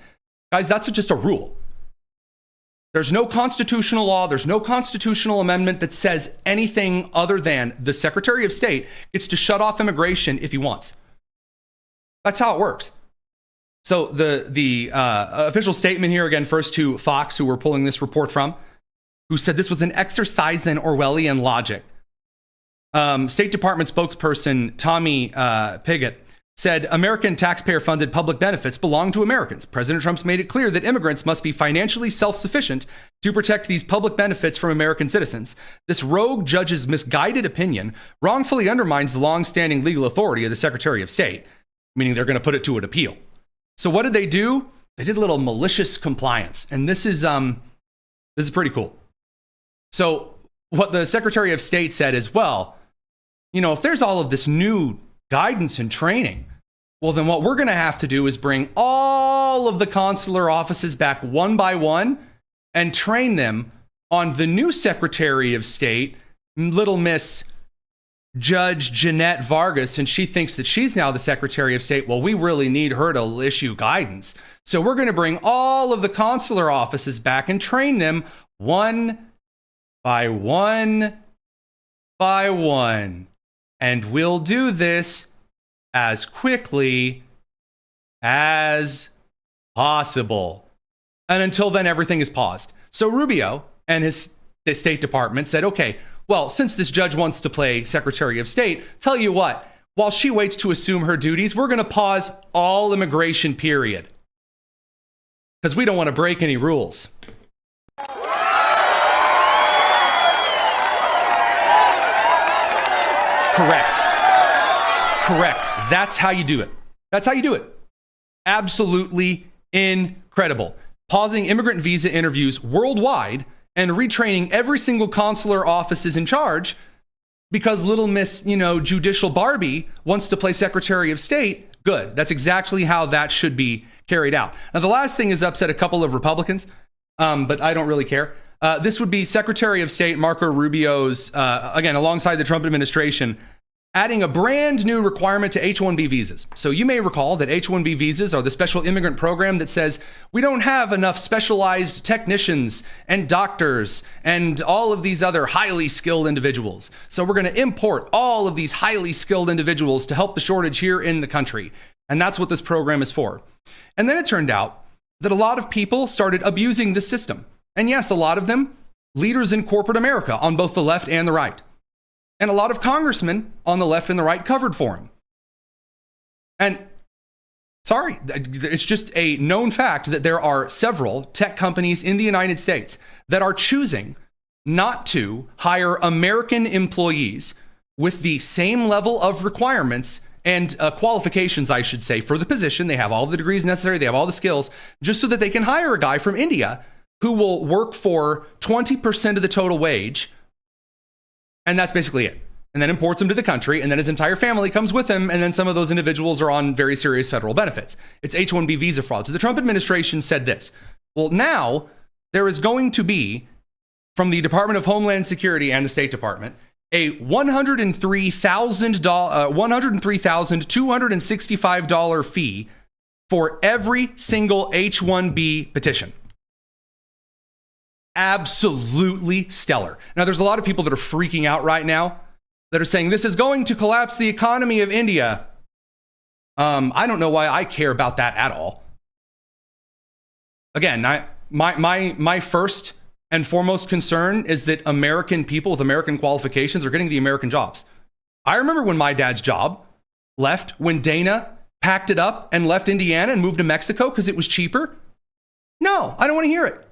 Guys, that's just a rule. There's no constitutional law, there's no constitutional amendment that says anything other than the Secretary of State gets to shut off immigration if he wants. That's how it works. So the official statement here, again, first to Fox, who we're pulling this report from, who said this was an exercise in Orwellian logic. State Department spokesperson Tommy Pigott said American taxpayer-funded public benefits belong to Americans. President Trump's made it clear that immigrants must be financially self-sufficient to protect these public benefits from American citizens. This rogue judge's misguided opinion wrongfully undermines the long-standing legal authority of the Secretary of State. meaning they're going to put it to an appeal. So what did they do? They did a little malicious compliance. And this is pretty cool. So what the Secretary of State said is, well, you know, if there's all of this new guidance and training, well, then what we're going to have to do is bring all of the consular offices back one by one and train them on the new Secretary of State, Little Miss Judge Jeanette Vargas, and she thinks that she's now the Secretary of State. Well, we really need her to issue guidance. So we're going to bring all of the consular offices back and train them one by one by one. And we'll do this as quickly as possible. And until then, everything is paused. So Rubio and his State Department said, okay, well, since this judge wants to play Secretary of State, tell you what, while she waits to assume her duties, we're going to pause all immigration, period. Because we don't want to break any rules. Correct. That's how you do it. Absolutely incredible. Pausing immigrant visa interviews worldwide and retraining every single consular office in charge because little Miss, Judicial Barbie wants to play Secretary of State. Good. That's exactly how that should be carried out. Now, the last thing has upset a couple of Republicans, but I don't really care. This would be Secretary of State Marco Rubio's, again, alongside the Trump administration, adding a brand new requirement to H-1B visas. So you may recall that H-1B visas are the special immigrant program that says we don't have enough specialized technicians and doctors and all of these other highly skilled individuals. So we're going to import all of these highly skilled individuals to help the shortage here in the country. And that's what this program is for. And then it turned out that a lot of people started abusing this system. And yes, a lot of them, leaders in corporate America on both the left and the right. And a lot of congressmen on the left and the right covered for him. And sorry, it's just a known fact that there are several tech companies in the United States that are choosing not to hire American employees with the same level of requirements and qualifications, I should say, for the position. They have all the degrees necessary, they have all the skills, just so that they can hire a guy from India who will work for 20% of the total wage. And that's basically it. And then imports him to the country, and then his entire family comes with him, and then some of those individuals are on very serious federal benefits. It's H-1B visa fraud. So the Trump administration said this. Well, now there is going to be, from the Department of Homeland Security and the State Department, a $103,265 fee for every single H-1B petition. Absolutely stellar. Now, there's a lot of people that are freaking out right now that are saying this is going to collapse the economy of India. I don't know why I care about that at all. Again, my first and foremost concern is that American people with American qualifications are getting the American jobs. I remember when my dad's job left, when Dana packed it up and left Indiana and moved to Mexico because it was cheaper. No, I don't want to hear it.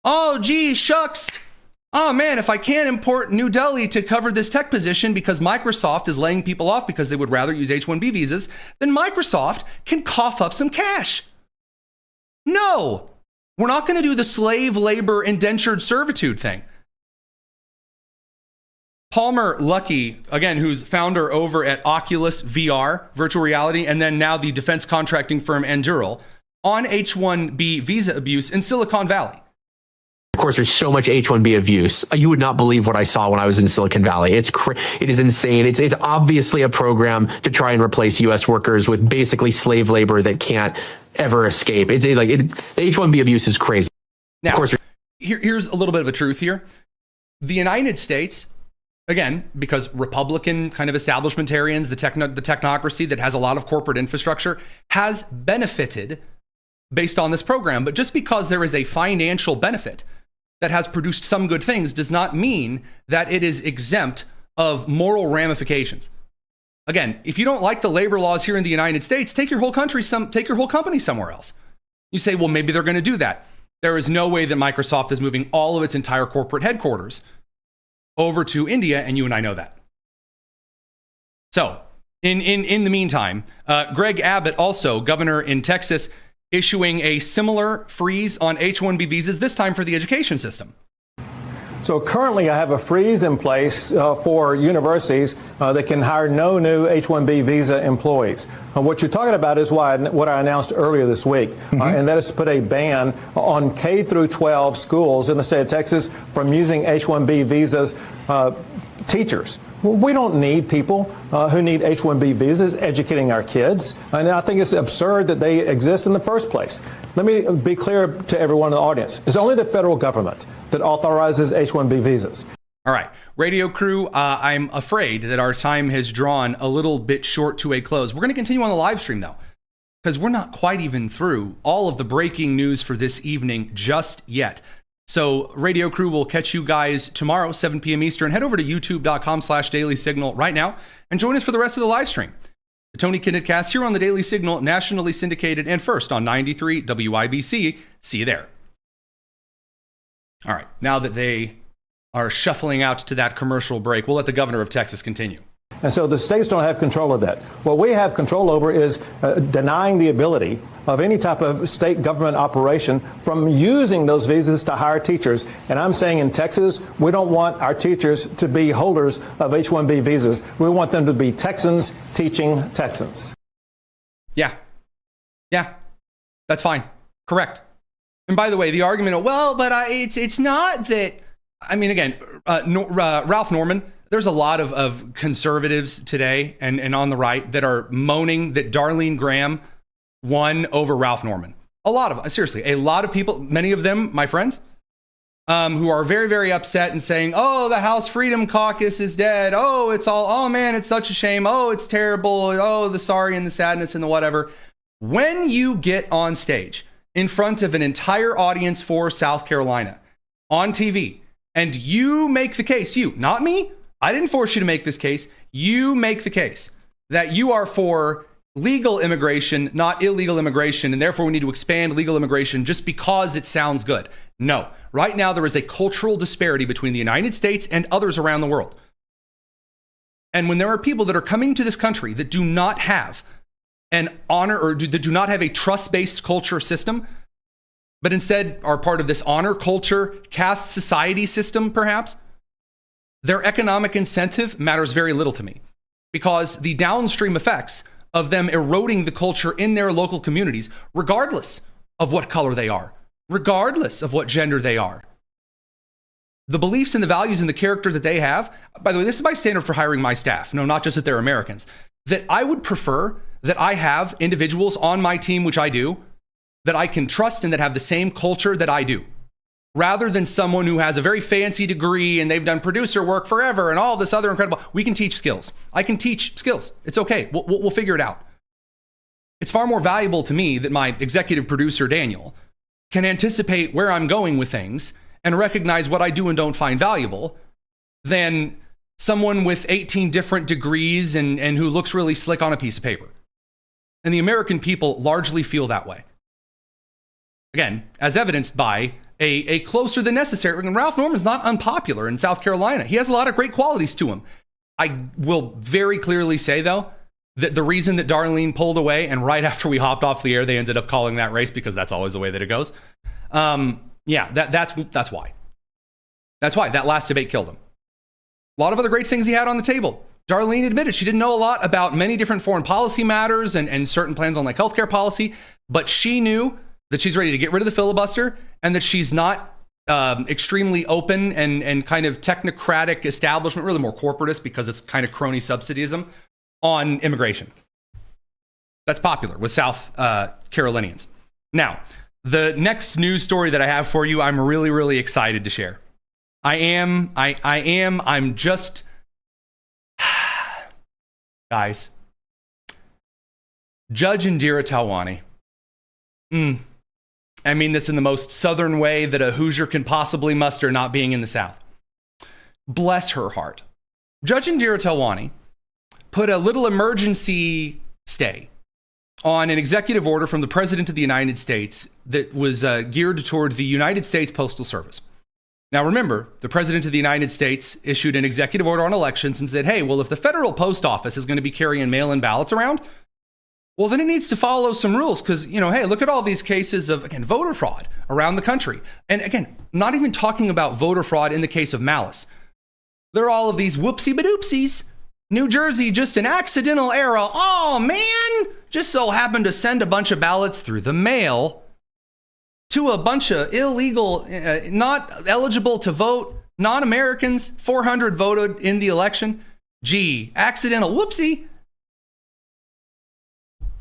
Oh, gee, shucks. Oh, man, if I can't import New Delhi to cover this tech position because Microsoft is laying people off because they would rather use H-1B visas, then Microsoft can cough up some cash. No, we're not going to do the slave labor indentured servitude thing. Palmer Luckey, again, who's founder over at Oculus VR, virtual reality, and then now the defense contracting firm Anduril, on H-1B visa abuse in Silicon Valley. Of course, there's so much H-1B abuse. You would not believe what I saw when I was in Silicon Valley. It is insane. It's obviously a program to try and replace U.S. workers with basically slave labor that can't ever escape. The H-1B abuse is crazy. Now, of course, here's a little bit of a truth here. The United States, again, because Republican kind of establishmentarians, the technocracy that has a lot of corporate infrastructure, has benefited based on this program. But just because there is a financial benefit that has produced some good things does not mean that it is exempt of moral ramifications. Again, if you don't like the labor laws here in the United States, take your whole company somewhere else. You say, well, maybe they're going to do that. There is no way that Microsoft is moving all of its entire corporate headquarters over to India, and you and I know that. So, In the meantime, Greg Abbott, also governor in Texas, issuing a similar freeze on H-1B visas, this time for the education system. So currently I have a freeze in place for universities that can hire no new H-1B visa employees. What you're talking about is what I announced earlier this week, and that is to put a ban on K through 12 schools in the state of Texas from using H-1B visas teachers. We don't need people who need H-1B visas educating our kids. And I think it's absurd that they exist in the first place. Let me be clear to everyone in the audience. It's only the federal government that authorizes H-1B visas. All right, radio crew, I'm afraid that our time has drawn a little bit short to a close. We're going to continue on the live stream, though, because we're not quite even through all of the breaking news for this evening just yet. So radio crew will catch you guys tomorrow, 7 p.m. Eastern. Head over to youtube.com/Daily Signal right now and join us for the rest of the live stream. The Tony Kinnett Cast here on the Daily Signal, nationally syndicated and first on 93 WIBC. See you there. All right, now that they are shuffling out to that commercial break, we'll let the governor of Texas continue. And so the states don't have control of that. What we have control over is denying the ability of any type of state government operation from using those visas to hire teachers. And I'm saying in Texas, we don't want our teachers to be holders of H-1B visas. We want them to be Texans teaching Texans. Yeah, that's fine. Correct. And by the way, the argument, it's not that. I mean, again, Ralph Norman. There's a lot of conservatives today and on the right that are moaning that Darlene Graham won over Ralph Norman. A lot of people, many of them, my friends, who are very, very upset and saying, oh, the House Freedom Caucus is dead. Oh, man, it's such a shame. Oh, it's terrible. Oh, the sorry and the sadness and the whatever. When you get on stage in front of an entire audience for South Carolina on TV and you make the case, not me, I didn't force you to make this case. You make the case that you are for legal immigration, not illegal immigration, and therefore we need to expand legal immigration just because it sounds good. No. Right now, there is a cultural disparity between the United States and others around the world. And when there are people that are coming to this country that do not have an honor or that do not have a trust-based culture system, but instead are part of this honor culture, caste society system, perhaps, their economic incentive matters very little to me, because the downstream effects of them eroding the culture in their local communities, regardless of what color they are, regardless of what gender they are, the beliefs and the values and the character that they have. By the way, this is my standard for hiring my staff. No, not just that they're Americans. That I would prefer that I have individuals on my team, which I do, that I can trust and that have the same culture that I do, rather than someone who has a very fancy degree and they've done producer work forever and all this other incredible. We can teach skills. I can teach skills. It's okay. We'll figure it out. It's far more valuable to me that my executive producer, Daniel, can anticipate where I'm going with things and recognize what I do and don't find valuable than someone with 18 different degrees and who looks really slick on a piece of paper. And the American people largely feel that way. Again, as evidenced by a closer than necessary. Ralph Norman's not unpopular in South Carolina. He has a lot of great qualities to him. I will very clearly say, though, that the reason that Darlene pulled away, and right after we hopped off the air, they ended up calling that race, because that's always the way that it goes. That's why. That's why that last debate killed him. A lot of other great things he had on the table. Darlene admitted she didn't know a lot about many different foreign policy matters and certain plans on like healthcare policy, but she knew that she's ready to get rid of the filibuster and that she's not extremely open and kind of technocratic establishment, really more corporatist because it's kind of crony subsidyism on immigration. That's popular with South Carolinians. Now, the next news story that I have for you, I'm really, really excited to share. I'm just, guys, Judge Indira Talwani. I mean this in the most southern way that a Hoosier can possibly muster, not being in the South. Bless her heart. Judge Indira Talwani put a little emergency stay on an executive order from the President of the United States that was geared toward the United States Postal Service. Now, remember, the president of the United States issued an executive order on elections and said, hey, well, if the federal post office is going to be carrying mail-in ballots around, well, then it needs to follow some rules because, hey, look at all these cases of, again, voter fraud around the country. And again, not even talking about voter fraud in the case of malice. There are all of these whoopsie-ba-doopsies. New Jersey, just an accidental error. Oh, man, just so happened to send a bunch of ballots through the mail to a bunch of illegal, not eligible to vote, non-Americans. 400 voted in the election. Gee, accidental, whoopsie.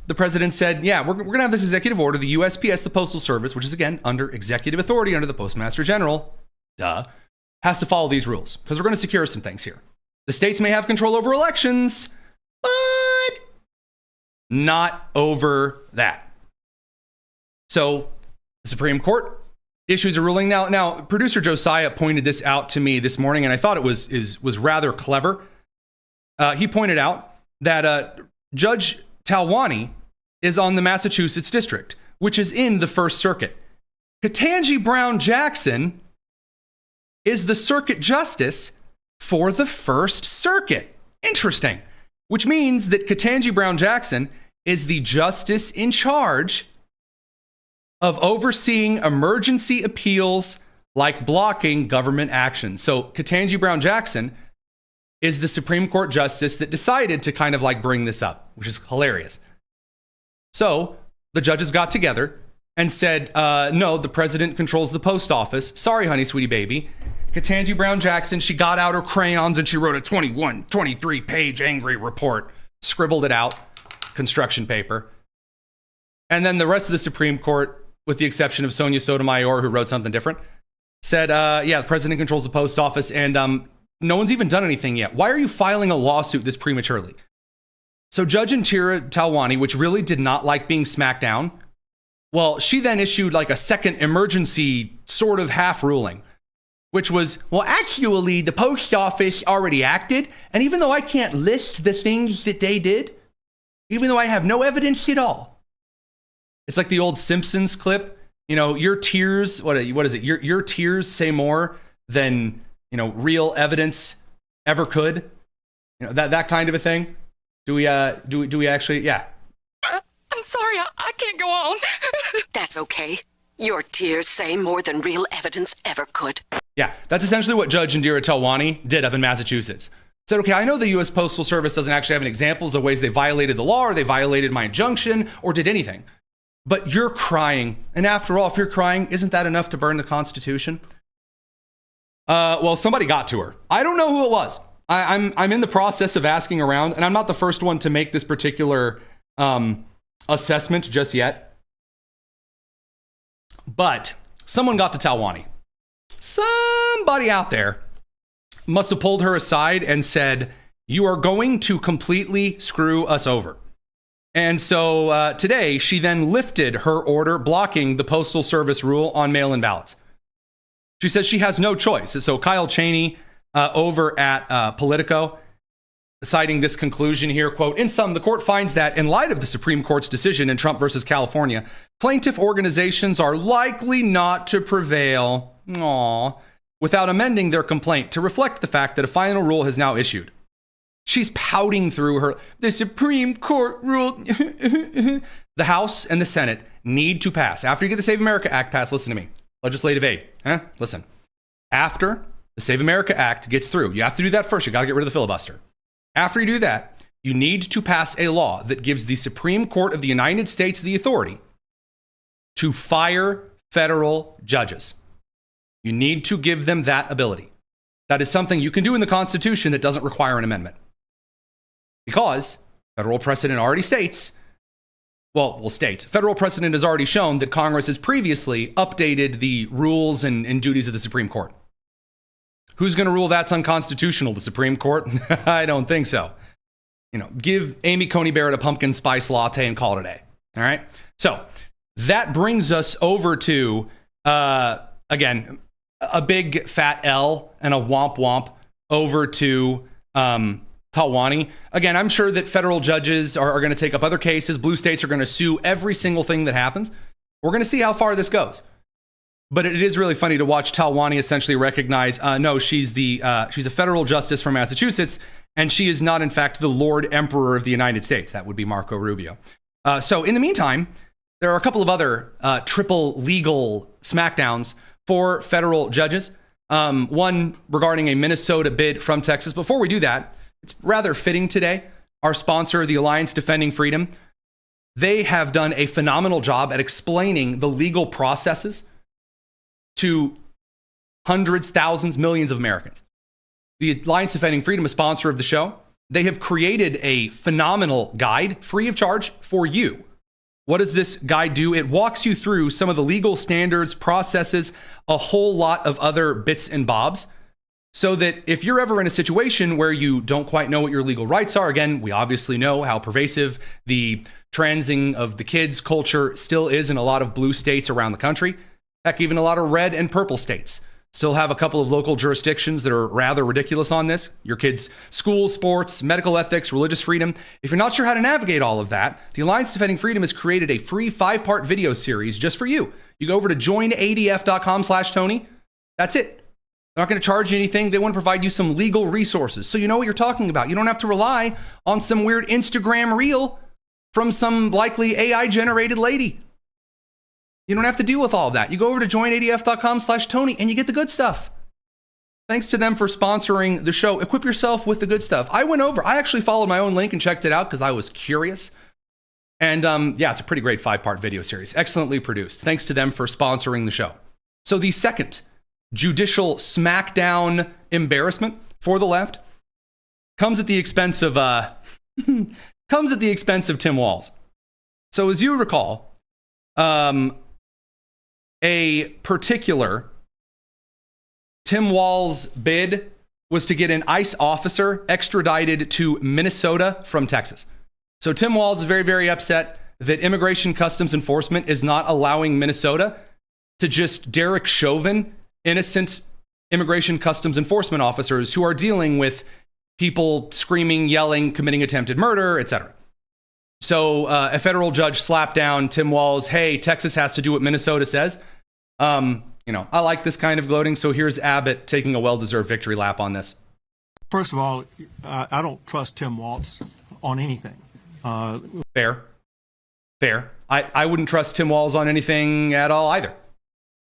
The president said, yeah, we're going to have this executive order. The USPS, the Postal Service, which is, again, under executive authority under the Postmaster General, has to follow these rules because we're going to secure some things here. The states may have control over elections, but not over that. So the Supreme Court issues a ruling. Now, producer Josiah pointed this out to me this morning, and I thought it was rather clever. He pointed out that Judge Talwani is on the Massachusetts district, which is in the First Circuit. Ketanji Brown Jackson is the circuit justice for the First Circuit. Interesting. Which means that Ketanji Brown Jackson is the justice in charge of overseeing emergency appeals like blocking government action. So Ketanji Brown Jackson is the Supreme Court justice that decided to kind of like bring this up, which is hilarious. So the judges got together and said, no, the president controls the post office. Sorry, honey, sweetie baby. Ketanji Brown Jackson, she got out her crayons and she wrote a 23-page angry report, scribbled it out, construction paper. And then the rest of the Supreme Court, with the exception of Sonia Sotomayor, who wrote something different, said, yeah, the president controls the post office and no one's even done anything yet. Why are you filing a lawsuit this prematurely? So Judge Indira Talwani, which really did not like being smacked down, well, she then issued like a second emergency sort of half ruling, which was, well, actually, the post office already acted. And even though I can't list the things that they did, even though I have no evidence at all, it's like the old Simpsons clip, your tears, what is it? Your tears say more than, real evidence ever could. That kind of a thing. Do we actually? Yeah. I'm sorry, I can't go on. That's okay. Your tears say more than real evidence ever could. Yeah, that's essentially what Judge Indira Talwani did up in Massachusetts. Said, okay, I know the U.S. Postal Service doesn't actually have any examples of ways they violated the law or they violated my injunction or did anything. But you're crying. And after all, if you're crying, isn't that enough to burn the Constitution? Well, somebody got to her. I don't know who it was. I'm in the process of asking around, and I'm not the first one to make this particular assessment just yet. But someone got to Talwani. Somebody out there must have pulled her aside and said, you are going to completely screw us over. And so today, she then lifted her order blocking the Postal Service rule on mail-in ballots. She says she has no choice. So Kyle Cheney over at Politico, citing this conclusion here, quote, in sum, the court finds that in light of the Supreme Court's decision in Trump versus California, plaintiff organizations are likely not to prevail without amending their complaint to reflect the fact that a final rule has now issued. She's pouting through the Supreme Court ruled. The House and the Senate need to pass. After you get the Save America Act passed, listen to me. Legislative aid. Listen. After the Save America Act gets through, you have to do that first. You got to get rid of the filibuster. After you do that, you need to pass a law that gives the Supreme Court of the United States the authority to fire federal judges. You need to give them that ability. That is something you can do in the Constitution that doesn't require an amendment. Because federal precedent already states, federal precedent has already shown that Congress has previously updated the rules and duties of the Supreme Court. Who's going to rule that's unconstitutional? The Supreme Court? I don't think so. Give Amy Coney Barrett a pumpkin spice latte and call it a day. All right. So that brings us over to, again, a big fat L and a womp womp over to Talwani. Again, I'm sure that federal judges are going to take up other cases. Blue states are going to sue every single thing that happens. We're going to see how far this goes. But it is really funny to watch Talwani essentially recognize, no, she's a federal justice from Massachusetts, and she is not, in fact, the Lord Emperor of the United States. That would be Marco Rubio. So in the meantime, there are a couple of other triple legal smackdowns for federal judges. One regarding a Minnesota bid from Texas. Before we do that, it's rather fitting today. Our sponsor, the Alliance Defending Freedom, they have done a phenomenal job at explaining the legal processes to hundreds, thousands, millions of Americans. The Alliance Defending Freedom, a sponsor of the show, they have created a phenomenal guide free of charge for you. What does this guide do? It walks you through some of the legal standards, processes, a whole lot of other bits and bobs, so that if you're ever in a situation where you don't quite know what your legal rights are, again, we obviously know how pervasive the transing of the kids culture still is in a lot of blue states around the country. Heck, even a lot of red and purple states still have a couple of local jurisdictions that are rather ridiculous on this. Your kids' school, sports, medical ethics, religious freedom. If you're not sure how to navigate all of that, the Alliance Defending Freedom has created a free 5-part video series just for you. You go over to joinadf.com/Tony. That's it. They're not going to charge you anything. They want to provide you some legal resources so you know what you're talking about. You don't have to rely on some weird Instagram reel from some likely AI-generated lady. You don't have to deal with all of that. You go over to joinadf.com/Tony and you get the good stuff. Thanks to them for sponsoring the show. Equip yourself with the good stuff. I actually followed my own link and checked it out because I was curious. And yeah, it's a pretty great 5-part video series. Excellently produced. Thanks to them for sponsoring the show. So the second judicial smackdown embarrassment for the left comes at the expense of Tim Walz. So as you recall, a particular Tim Walz bid was to get an ICE officer extradited to Minnesota from Texas. So Tim Walz is very, very upset that Immigration Customs Enforcement is not allowing Minnesota to just Derek Chauvin innocent Immigration Customs Enforcement officers who are dealing with people screaming, yelling, committing attempted murder, etc. So a federal judge slapped down Tim Walz. Hey, Texas has to do what Minnesota says. I like this kind of gloating. So here's Abbott taking a well-deserved victory lap on this. First of all, I don't trust Tim Walz on anything. Fair. I wouldn't trust Tim Walz on anything at all either.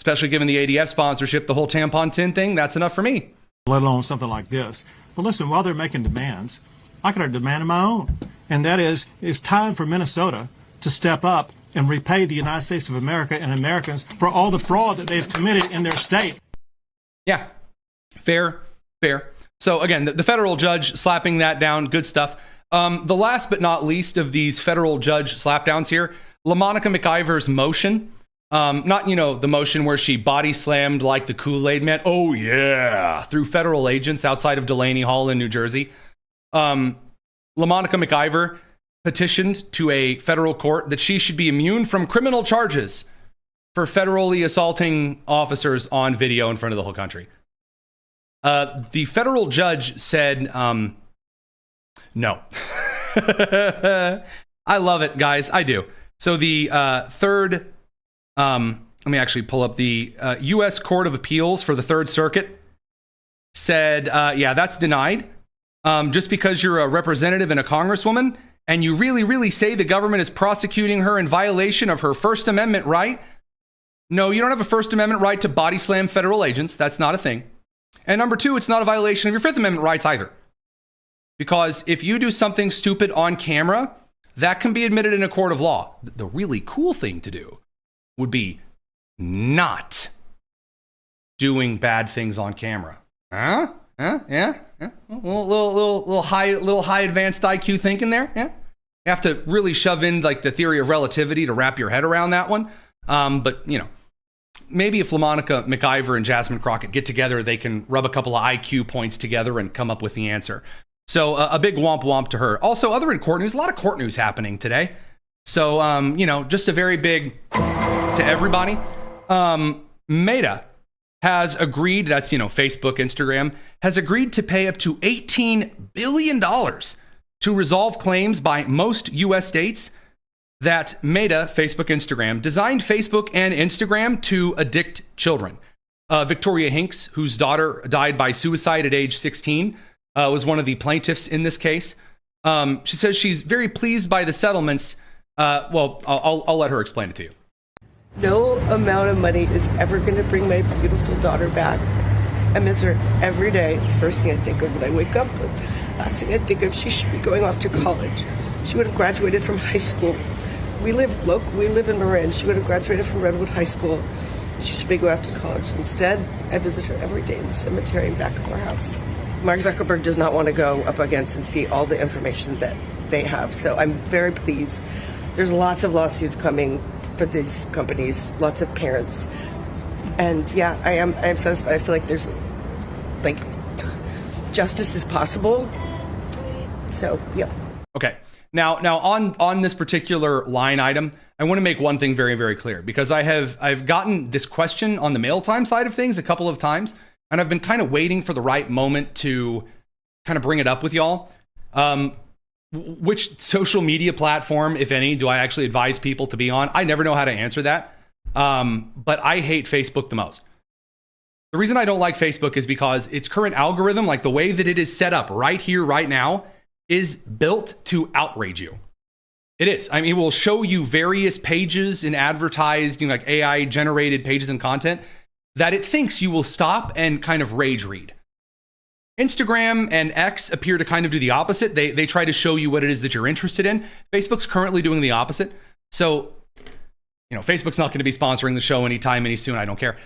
Especially given the ADF sponsorship, the whole tampon tin thing, that's enough for me. Let alone something like this. But listen, while they're making demands, I could have demanded my own. And that is, it's time for Minnesota to step up and repay the United States of America and Americans for all the fraud that they've committed in their state. Yeah, fair. So again, the federal judge slapping that down, good stuff. The last but not least of these federal judge slapdowns here, LaMonica McIver's motion. Not, the motion where she body slammed like the Kool-Aid man. Oh, yeah. Through federal agents outside of Delaney Hall in New Jersey. LaMonica McIver petitioned to a federal court that she should be immune from criminal charges for federally assaulting officers on video in front of the whole country. The federal judge said, no. I love it, guys. I do. So the third... let me actually pull up the U.S. Court of Appeals for the Third Circuit said, yeah, that's denied. Just because you're a representative and a congresswoman and you really, really say the government is prosecuting her in violation of her First Amendment right. No, you don't have a First Amendment right to body slam federal agents. That's not a thing. And number two, it's not a violation of your Fifth Amendment rights either. Because if you do something stupid on camera, that can be admitted in a court of law. The really cool thing to do would be not doing bad things on camera. Yeah. Little high advanced IQ thinking there. Yeah. You have to really shove in like the theory of relativity to wrap your head around that one. But maybe if LaMonica McIver and Jasmine Crockett get together, they can rub a couple of IQ points together and come up with the answer. So a big womp womp to her. Also, other in court news, a lot of court news happening today. So, just a very big to everybody. Meta has agreed, that's, Facebook, Instagram, has agreed to pay up to $18 billion to resolve claims by most U.S. states that Meta, Facebook, Instagram, designed Facebook and Instagram to addict children. Victoria Hinks, whose daughter died by suicide at age 16, was one of the plaintiffs in this case. She says she's very pleased by the settlements. Well, I'll let her explain it to you. No amount of money is ever going to bring my beautiful daughter back. I miss her every day. It's the first thing I think of when I wake up. Last thing I think of, she should be going off to college. She would have graduated from high school. We live local. We live in Marin. She would have graduated from Redwood High School. She should be going off to college. Instead, I visit her every day in the cemetery in back of our house. Mark Zuckerberg does not want to go up against and see all the information that they have. So I'm very pleased. There's lots of lawsuits coming for these companies, lots of parents. And yeah, I am satisfied. I feel like there's justice is possible. So yeah. Okay. Now on this particular line item, I want to make one thing very, very clear, because I've gotten this question on the mail time side of things a couple of times, and I've been kind of waiting for the right moment to kind of bring it up with y'all. Which social media platform, if any, do I actually advise people to be on? I never know how to answer that. But I hate Facebook the most. The reason I don't like Facebook is because its current algorithm, like the way that it is set up right here, right now, is built to outrage you. It is. I mean, it will show you various pages and advertised, like AI generated pages and content that it thinks you will stop and kind of rage read. Instagram and X appear to kind of do the opposite. They try to show you what it is that you're interested in. Facebook's currently doing the opposite. So, Facebook's not going to be sponsoring the show anytime any soon. I don't care.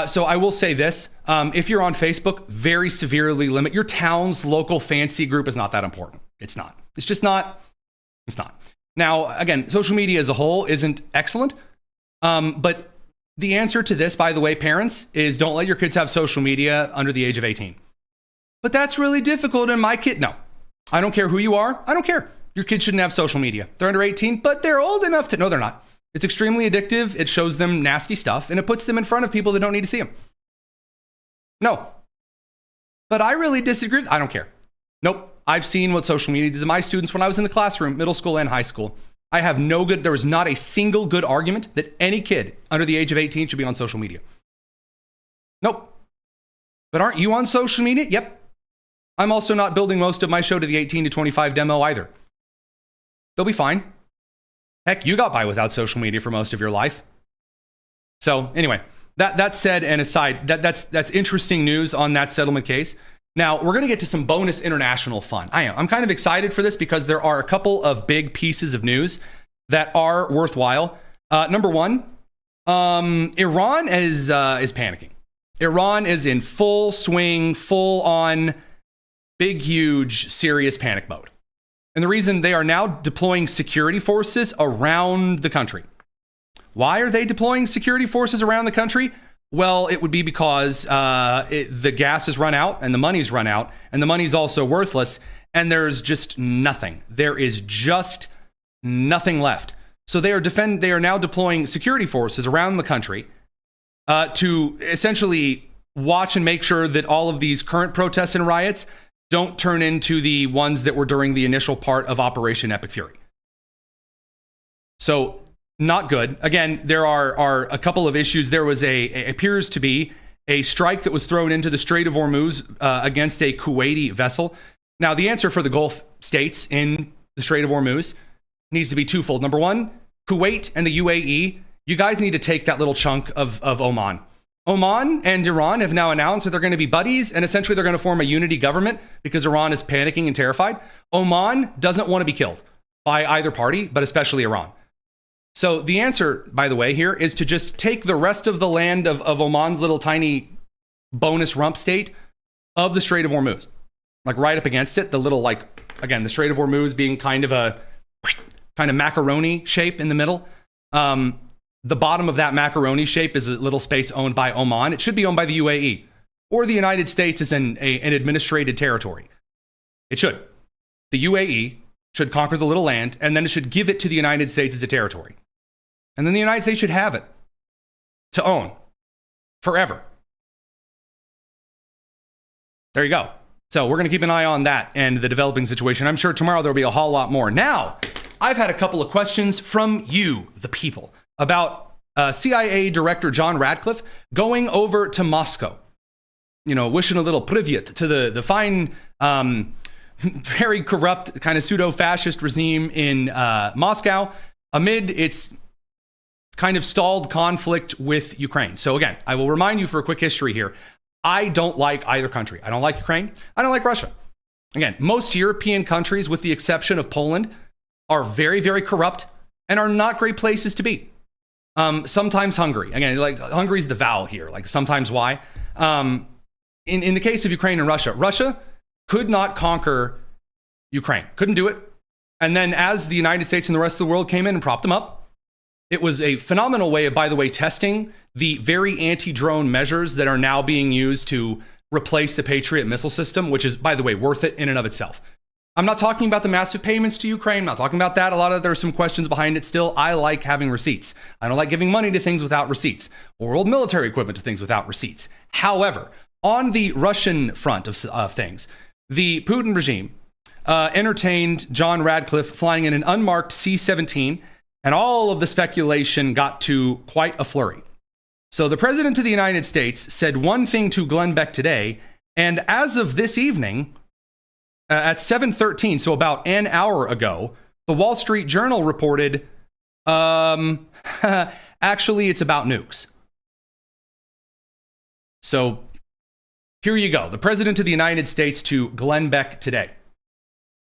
So I will say this. If you're on Facebook, very severely limit your town's local fancy group is not that important. It's not. It's just not. It's not. Now, again, social media as a whole isn't excellent. But the answer to this, by the way, parents, is don't let your kids have social media under the age of 18. But that's really difficult. And my kid, no, I don't care who you are. I don't care. Your kid shouldn't have social media. They're under 18, but they're old enough to, no, they're not. It's extremely addictive. It shows them nasty stuff and it puts them in front of people that don't need to see them. No, but I really disagree. I don't care. Nope. I've seen what social media did to my students when I was in the classroom, middle school and high school. I have there was not a single good argument that any kid under the age of 18 should be on social media. Nope. But aren't you on social media? Yep. I'm also not building most of my show to the 18 to 25 demo either. They'll be fine. Heck, you got by without social media for most of your life. So anyway, that said and aside, that's interesting news on that settlement case. Now, we're going to get to some bonus international fun. I'm kind of excited for this because there are a couple of big pieces of news that are worthwhile. Number one, Iran is panicking. Iran is in full swing, full on, big, huge, serious panic mode. And the reason they are now deploying security forces around the country. Why are they deploying security forces around the country? Well, it would be because the gas has run out and the money's run out and the money's also worthless and there's just nothing. There is just nothing left. So they are now deploying security forces around the country to essentially watch and make sure that all of these current protests and riots don't turn into the ones that were during the initial part of Operation Epic Fury. So not good. Again, there are a couple of issues. There was appears to be a strike that was thrown into the Strait of Hormuz against a Kuwaiti vessel. Now, the answer for the Gulf states in the Strait of Hormuz needs to be twofold. Number one, Kuwait and the UAE, you guys need to take that little chunk of Oman. Oman and Iran have now announced that they're going to be buddies and essentially they're going to form a unity government because Iran is panicking and terrified. Oman doesn't want to be killed by either party, but especially Iran. So the answer, by the way, here is to just take the rest of the land of Oman's little tiny bonus rump state of the Strait of Hormuz, like right up against it. The little, again, the Strait of Hormuz being kind of a macaroni shape in the middle. The bottom of that macaroni shape is a little space owned by Oman. It should be owned by the UAE or the United States as an administrated territory. It should. The UAE should conquer the little land and then it should give it to the United States as a territory. And then the United States should have it to own forever. There you go. So we're going to keep an eye on that and the developing situation. I'm sure tomorrow there'll be a whole lot more. Now, I've had a couple of questions from you, the people, about CIA Director John Ratcliffe going over to Moscow. You know, wishing a little privyet to the fine, very corrupt kind of pseudo-fascist regime in Moscow amid its kind of stalled conflict with Ukraine. So again, I will remind you for a quick history here. I don't like either country. I don't like Ukraine. I don't like Russia. Again, most European countries, with the exception of Poland, are very, very corrupt and are not great places to be. Sometimes Hungary. Again, like Hungary's the vowel here. Like sometimes why? In the case of Ukraine and Russia, Russia could not conquer Ukraine. Couldn't do it. And then as the United States and the rest of the world came in and propped them up, it was a phenomenal way of, by the way, testing the very anti-drone measures that are now being used to replace the Patriot missile system, which is, by the way, worth it in and of itself. I'm not talking about the massive payments to Ukraine. I'm not talking about that. There are some questions behind it still. I like having receipts. I don't like giving money to things without receipts, or old military equipment to things without receipts. However, on the Russian front of things, the Putin regime entertained John Ratcliffe flying in an unmarked C-17, and all of the speculation got to quite a flurry. So the president of the United States said one thing to Glenn Beck today, and as of this evening, at 7:13, so about an hour ago, the Wall Street Journal reported, actually, it's about nukes. So here you go. The president of the United States to Glenn Beck today.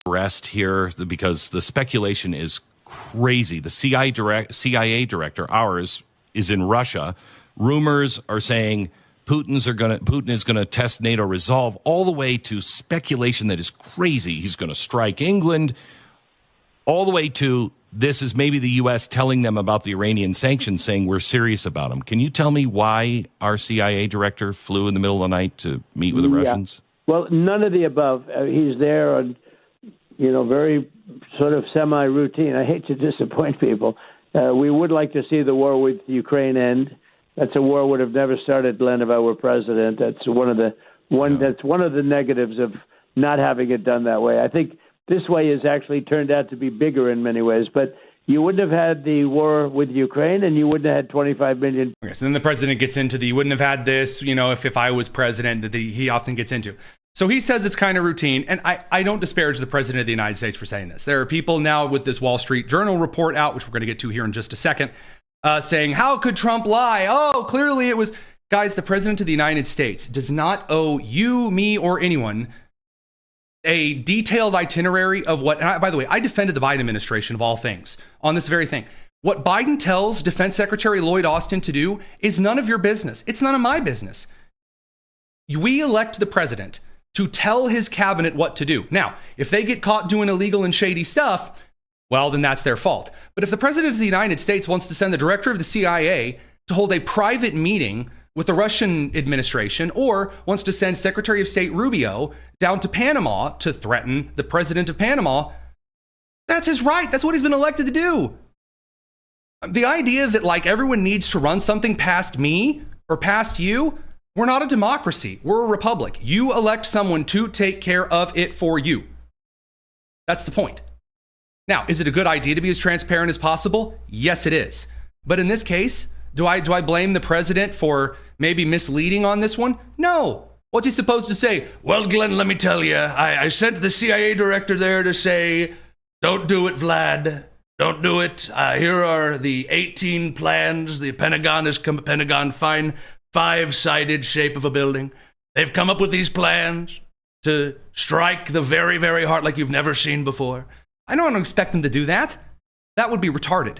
Rest here because the speculation is crazy. The CIA director, ours, is in Russia. Rumors are saying Putin is going to test NATO resolve, all the way to speculation that is crazy. He's going to strike England, all the way to this is maybe the U.S. telling them about the Iranian sanctions, saying we're serious about them. Can you tell me why our CIA director flew in the middle of the night to meet with the Russians? Well, none of the above. He's there on, very sort of semi-routine. I hate to disappoint people. We would like to see the war with Ukraine end. That's a war would have never started, Glenn, if I were president. That's one of the negatives of not having it done that way. I think this way has actually turned out to be bigger in many ways. But you wouldn't have had the war with Ukraine, and you wouldn't have had 25 million. Okay, so then the president gets into you wouldn't have had this, if I was president, that he often gets into. So he says it's kind of routine, and I don't disparage the president of the United States for saying this. There are people now with this Wall Street Journal report out, which we're going to get to here in just a second, saying, how could Trump lie? Oh, clearly it was. Guys, the president of the United States does not owe you, me, or anyone a detailed itinerary of what, by the way, I defended the Biden administration of all things on this very thing. What Biden tells Defense Secretary Lloyd Austin to do is none of your business. It's none of my business. We elect the president to tell his cabinet what to do. Now, if they get caught doing illegal and shady stuff, well, then that's their fault. But if the president of the United States wants to send the director of the CIA to hold a private meeting with the Russian administration, or wants to send Secretary of State Rubio down to Panama to threaten the president of Panama, that's his right. That's what he's been elected to do. The idea that everyone needs to run something past me or past you, we're not a democracy. We're a republic. You elect someone to take care of it for you. That's the point. Now, is it a good idea to be as transparent as possible? Yes, it is. But in this case, do I blame the president for maybe misleading on this one? No. What's he supposed to say? Well, Glenn, let me tell you, I sent the CIA director there to say, don't do it, Vlad. Don't do it. Here are the 18 plans. The Pentagon fine 5-sided shape of a building. They've come up with these plans to strike the very, very heart like you've never seen before. I don't expect them to do that. That would be retarded.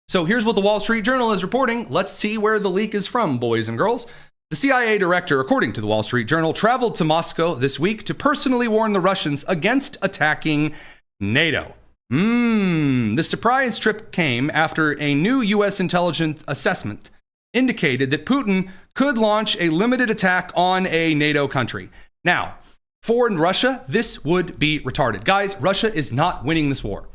So here's what the Wall Street Journal is reporting. Let's see where the leak is from, boys and girls. The CIA director, according to the Wall Street Journal, traveled to Moscow this week to personally warn the Russians against attacking NATO. The surprise trip came after a new U.S. intelligence assessment indicated that Putin could launch a limited attack on a NATO country. Now, for Russia, this would be retarded. Guys, Russia is not winning this war.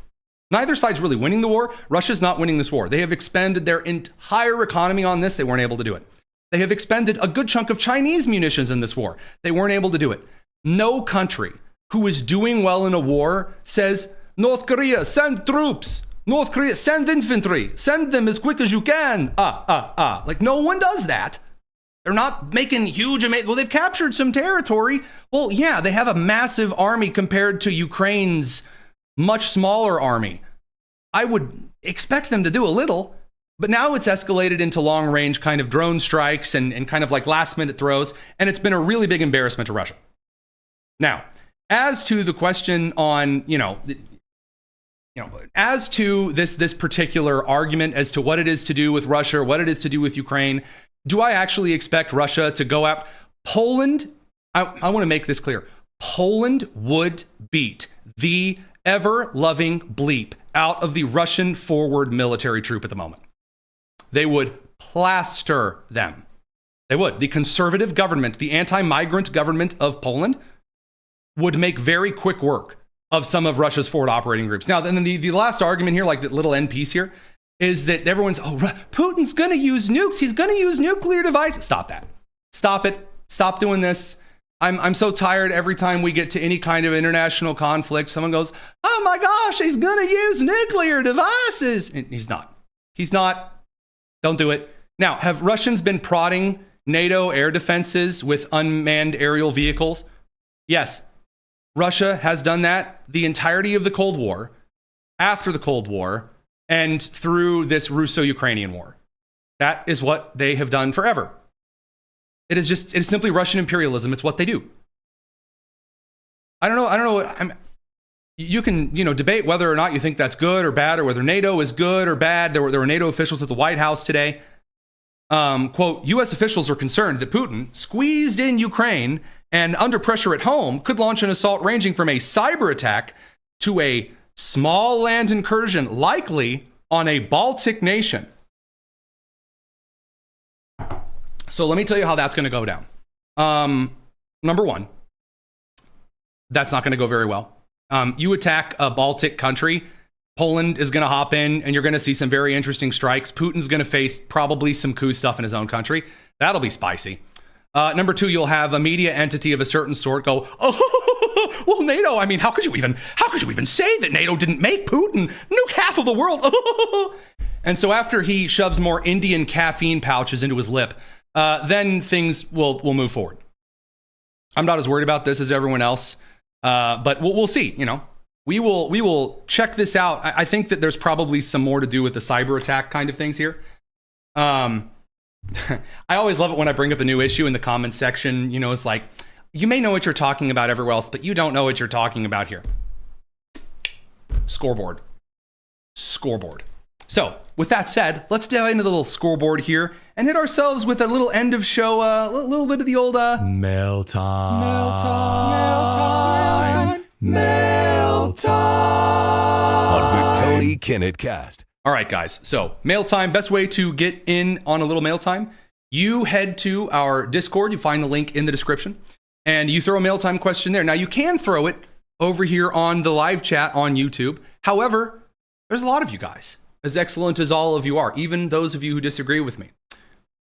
Neither side's really winning the war. Russia's not winning this war. They have expended their entire economy on this. They weren't able to do it. They have expended a good chunk of Chinese munitions in this war. They weren't able to do it. No country who is doing well in a war says, North Korea, send troops. North Korea, send infantry. Send them as quick as you can. Like, no one does that. They're not making huge, well, they've captured some territory. Well, yeah, they have a massive army compared to Ukraine's much smaller army. I would expect them to do a little, but now it's escalated into long-range kind of drone strikes and kind of like last-minute throws, and it's been a really big embarrassment to Russia. Now, as to the question on, as to this particular argument as to what it is to do with Russia, or what it is to do with Ukraine, do I actually expect Russia to go after Poland? I want to make this clear. Poland would beat the ever-loving bleep out of the Russian forward military troop at the moment. They would plaster them. They would. The conservative government, the anti-migrant government of Poland, would make very quick work of some of Russia's forward operating groups. Now, then the last argument here, like the little end piece here, is that everyone's, Putin's going to use nukes. He's going to use nuclear devices. Stop that. Stop it. Stop doing this. I'm so tired every time we get to any kind of international conflict. Someone goes, oh my gosh, he's going to use nuclear devices. And he's not. He's not. Don't do it. Now, have Russians been prodding NATO air defenses with unmanned aerial vehicles? Yes. Russia has done that the entirety of the Cold War, after the Cold War, and through this Russo-Ukrainian war. That is what they have done forever. It is simply Russian imperialism. It's what they do. I don't know. You can, debate whether or not you think that's good or bad, or whether NATO is good or bad. There were NATO officials at the White House today. Quote, U.S. officials are concerned that Putin, squeezed in Ukraine and under pressure at home, could launch an assault ranging from a cyber attack to a small land incursion, likely on a Baltic nation. So let me tell you how that's going to go down. Number one, that's not going to go very well. You attack a Baltic country, Poland is going to hop in, and you're going to see some very interesting strikes. Putin's going to face probably some coup stuff in his own country. That'll be spicy. Number two, you'll have a media entity of a certain sort go, oh, well, NATO, I mean, how could you even say that NATO didn't make Putin nuke half of the world? And so after he shoves more Indian caffeine pouches into his lip, then things will move forward. I'm not as worried about this as everyone else, but we'll see. We will check this out. I think that there's probably some more to do with the cyber attack kind of things here. I always love it when I bring up a new issue in the comments section. It's like, you may know what you're talking about everywhere else, but you don't know what you're talking about here. Scoreboard. So, with that said, let's dive into the little scoreboard here and hit ourselves with a little end of show, a little bit of the old mail time on the Tony Kinnett Cast. All right, guys. So, mail time. Best way to get in on a little mail time, you head to our Discord. You find the link in the description, and you throw a mail time question there. Now, you can throw it over here on the live chat on YouTube. However, there's a lot of you guys, as excellent as all of you are, even those of you who disagree with me.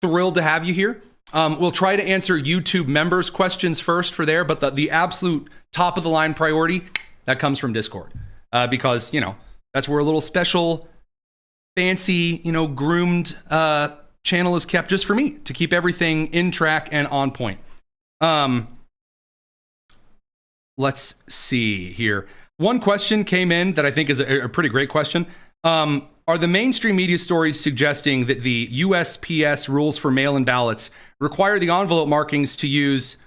Thrilled to have you here. We'll try to answer YouTube members' questions first for there, but the absolute top of the line priority, that comes from Discord. Because, that's where a little special, fancy, groomed channel is kept just for me to keep everything in track and on point. Let's see here. One question came in that I think is a pretty great question. Are the mainstream media stories suggesting that the USPS rules for mail-in ballots require the envelope markings to use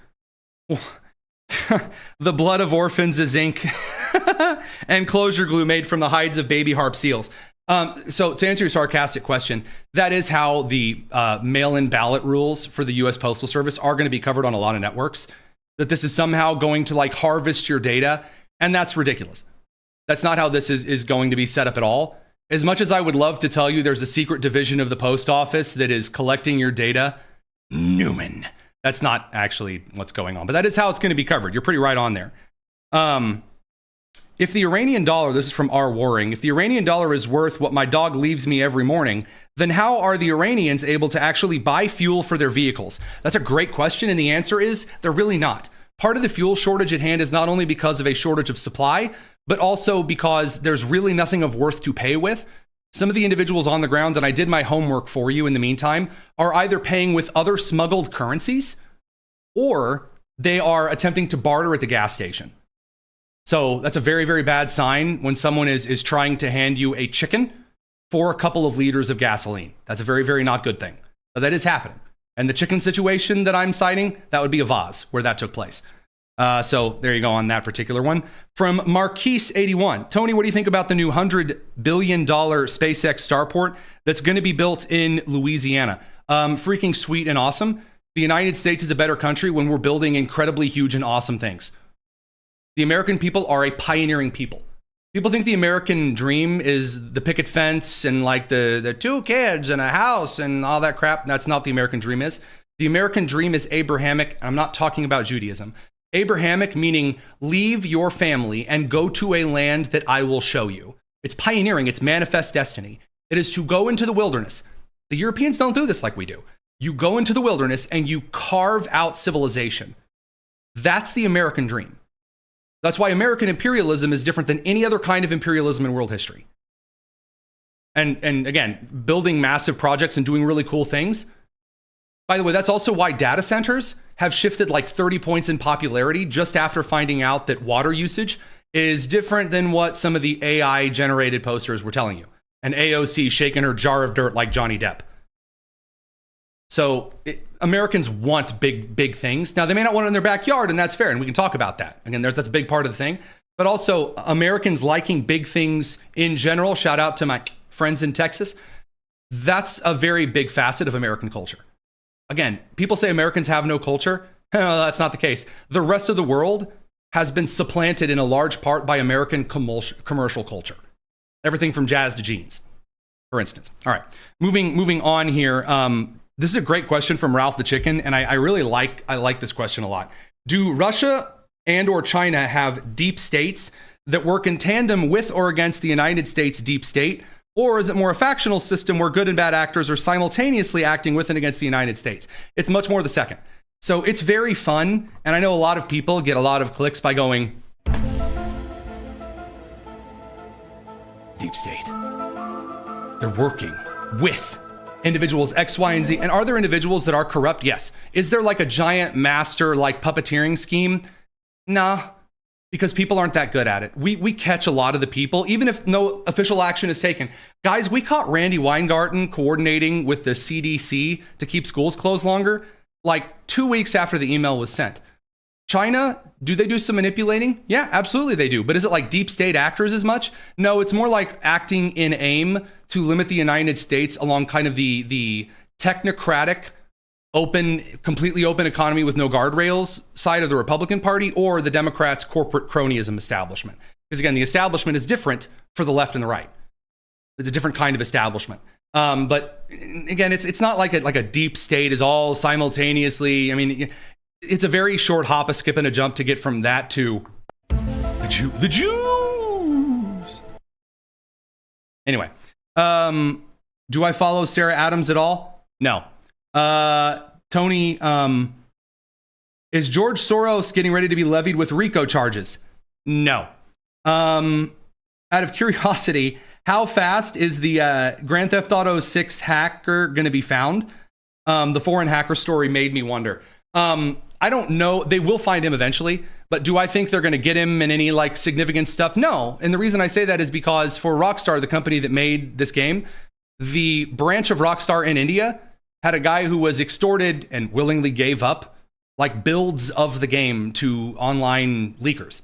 the blood of orphans as ink and closure glue made from the hides of baby harp seals? So to answer your sarcastic question, that is how the mail-in ballot rules for the U.S. Postal Service are going to be covered on a lot of networks. That this is somehow going to harvest your data, and that's ridiculous. That's not how this is going to be set up at all. As much as I would love to tell you there's a secret division of the post office that is collecting your data, Newman. That's not actually what's going on, but that is how it's going to be covered. You're pretty right on there. If the Iranian dollar, this is from R. Waring, if the Iranian dollar is worth what my dog leaves me every morning, then how are the Iranians able to actually buy fuel for their vehicles? That's a great question, and the answer is they're really not. Part of the fuel shortage at hand is not only because of a shortage of supply, but also because there's really nothing of worth to pay with. Some of the individuals on the ground, and I did my homework for you in the meantime, are either paying with other smuggled currencies or they are attempting to barter at the gas station. So that's a very, very bad sign when someone is trying to hand you a chicken for a couple of liters of gasoline. That's a very, very not good thing. But that is happening. And the chicken situation that I'm citing, that would be a vase where that took place. So there you go on that particular one. From Marquise81, Tony, what do you think about the new $100 billion SpaceX starport that's going to be built in Louisiana? Freaking sweet and awesome. The United States is a better country when we're building incredibly huge and awesome things. The American people are a pioneering people. People think the American dream is the picket fence and like the 2 kids and a house and all that crap. That's not the American dream is. The American dream is Abrahamic. I'm not talking about Judaism. Abrahamic meaning leave your family and go to a land that I will show you. It's pioneering. It's manifest destiny. It is to go into the wilderness. The Europeans don't do this like we do. You go into the wilderness and you carve out civilization. That's the American dream. That's why American imperialism is different than any other kind of imperialism in world history. And again, building massive projects and doing really cool things. By the way, that's also why data centers have shifted like 30 points in popularity just after finding out that water usage is different than what some of the AI generated posters were telling you. An AOC shaking her jar of dirt like Johnny Depp. So Americans want big things. Now, they may not want it in their backyard, and that's fair, and we can talk about that. Again, that's a big part of the thing. But also, Americans liking big things in general, shout out to my friends in Texas, that's a very big facet of American culture. Again, people say Americans have no culture. No, that's not the case. The rest of the world has been supplanted in a large part by American commercial culture. Everything from jazz to jeans, for instance. All right, moving on here. This is a great question from Ralph the Chicken, and I really like this question a lot. Do Russia and or China have deep states that work in tandem with or against the United States deep state? Or is it more a factional system where good and bad actors are simultaneously acting with and against the United States? It's much more the second. So it's very fun, and I know a lot of people get a lot of clicks by going, deep state. They're working with individuals X, Y, and Z. And are there individuals that are corrupt? Yes. Is there like a giant master like puppeteering scheme? Nah, because people aren't that good at it. We catch a lot of the people, even if no official action is taken. Guys, we caught Randy Weingarten coordinating with the CDC to keep schools closed longer, like 2 weeks after the email was sent. China, do they do some manipulating? Yeah, absolutely they do. But is it like deep state actors as much? No, it's more like acting in aim to limit the United States along kind of the technocratic, completely open economy with no guardrails side of the Republican Party or the Democrats' corporate cronyism establishment. Because again, the establishment is different for the left and the right. It's a different kind of establishment. But again, it's not like a deep state is all simultaneously. I mean, it's a very short hop, a skip, and a jump to get from that to the Jews. Anyway, do I follow Sarah Adams at all? No. Tony, is George Soros getting ready to be levied with RICO charges? No. Out of curiosity, how fast is the Grand Theft Auto 6 hacker going to be found? The foreign hacker story made me wonder. I don't know. They will find him eventually, but do I think they're going to get him in any like significant stuff? No. And the reason I say that is because for Rockstar, the company that made this game, the branch of Rockstar in India had a guy who was extorted and willingly gave up like builds of the game to online leakers.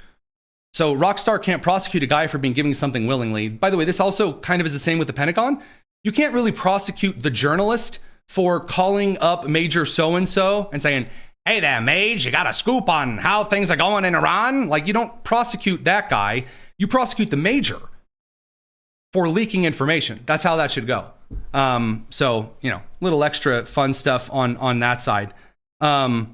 So Rockstar can't prosecute a guy for being giving something willingly. By the way, this also kind of is the same with the Pentagon. You can't really prosecute the journalist for calling up Major so-and-so and saying, hey there, Mage, you got a scoop on how things are going in Iran? Like, you don't prosecute that guy. You prosecute the major for leaking information. That's how that should go. So, you know, little extra fun stuff on that side. What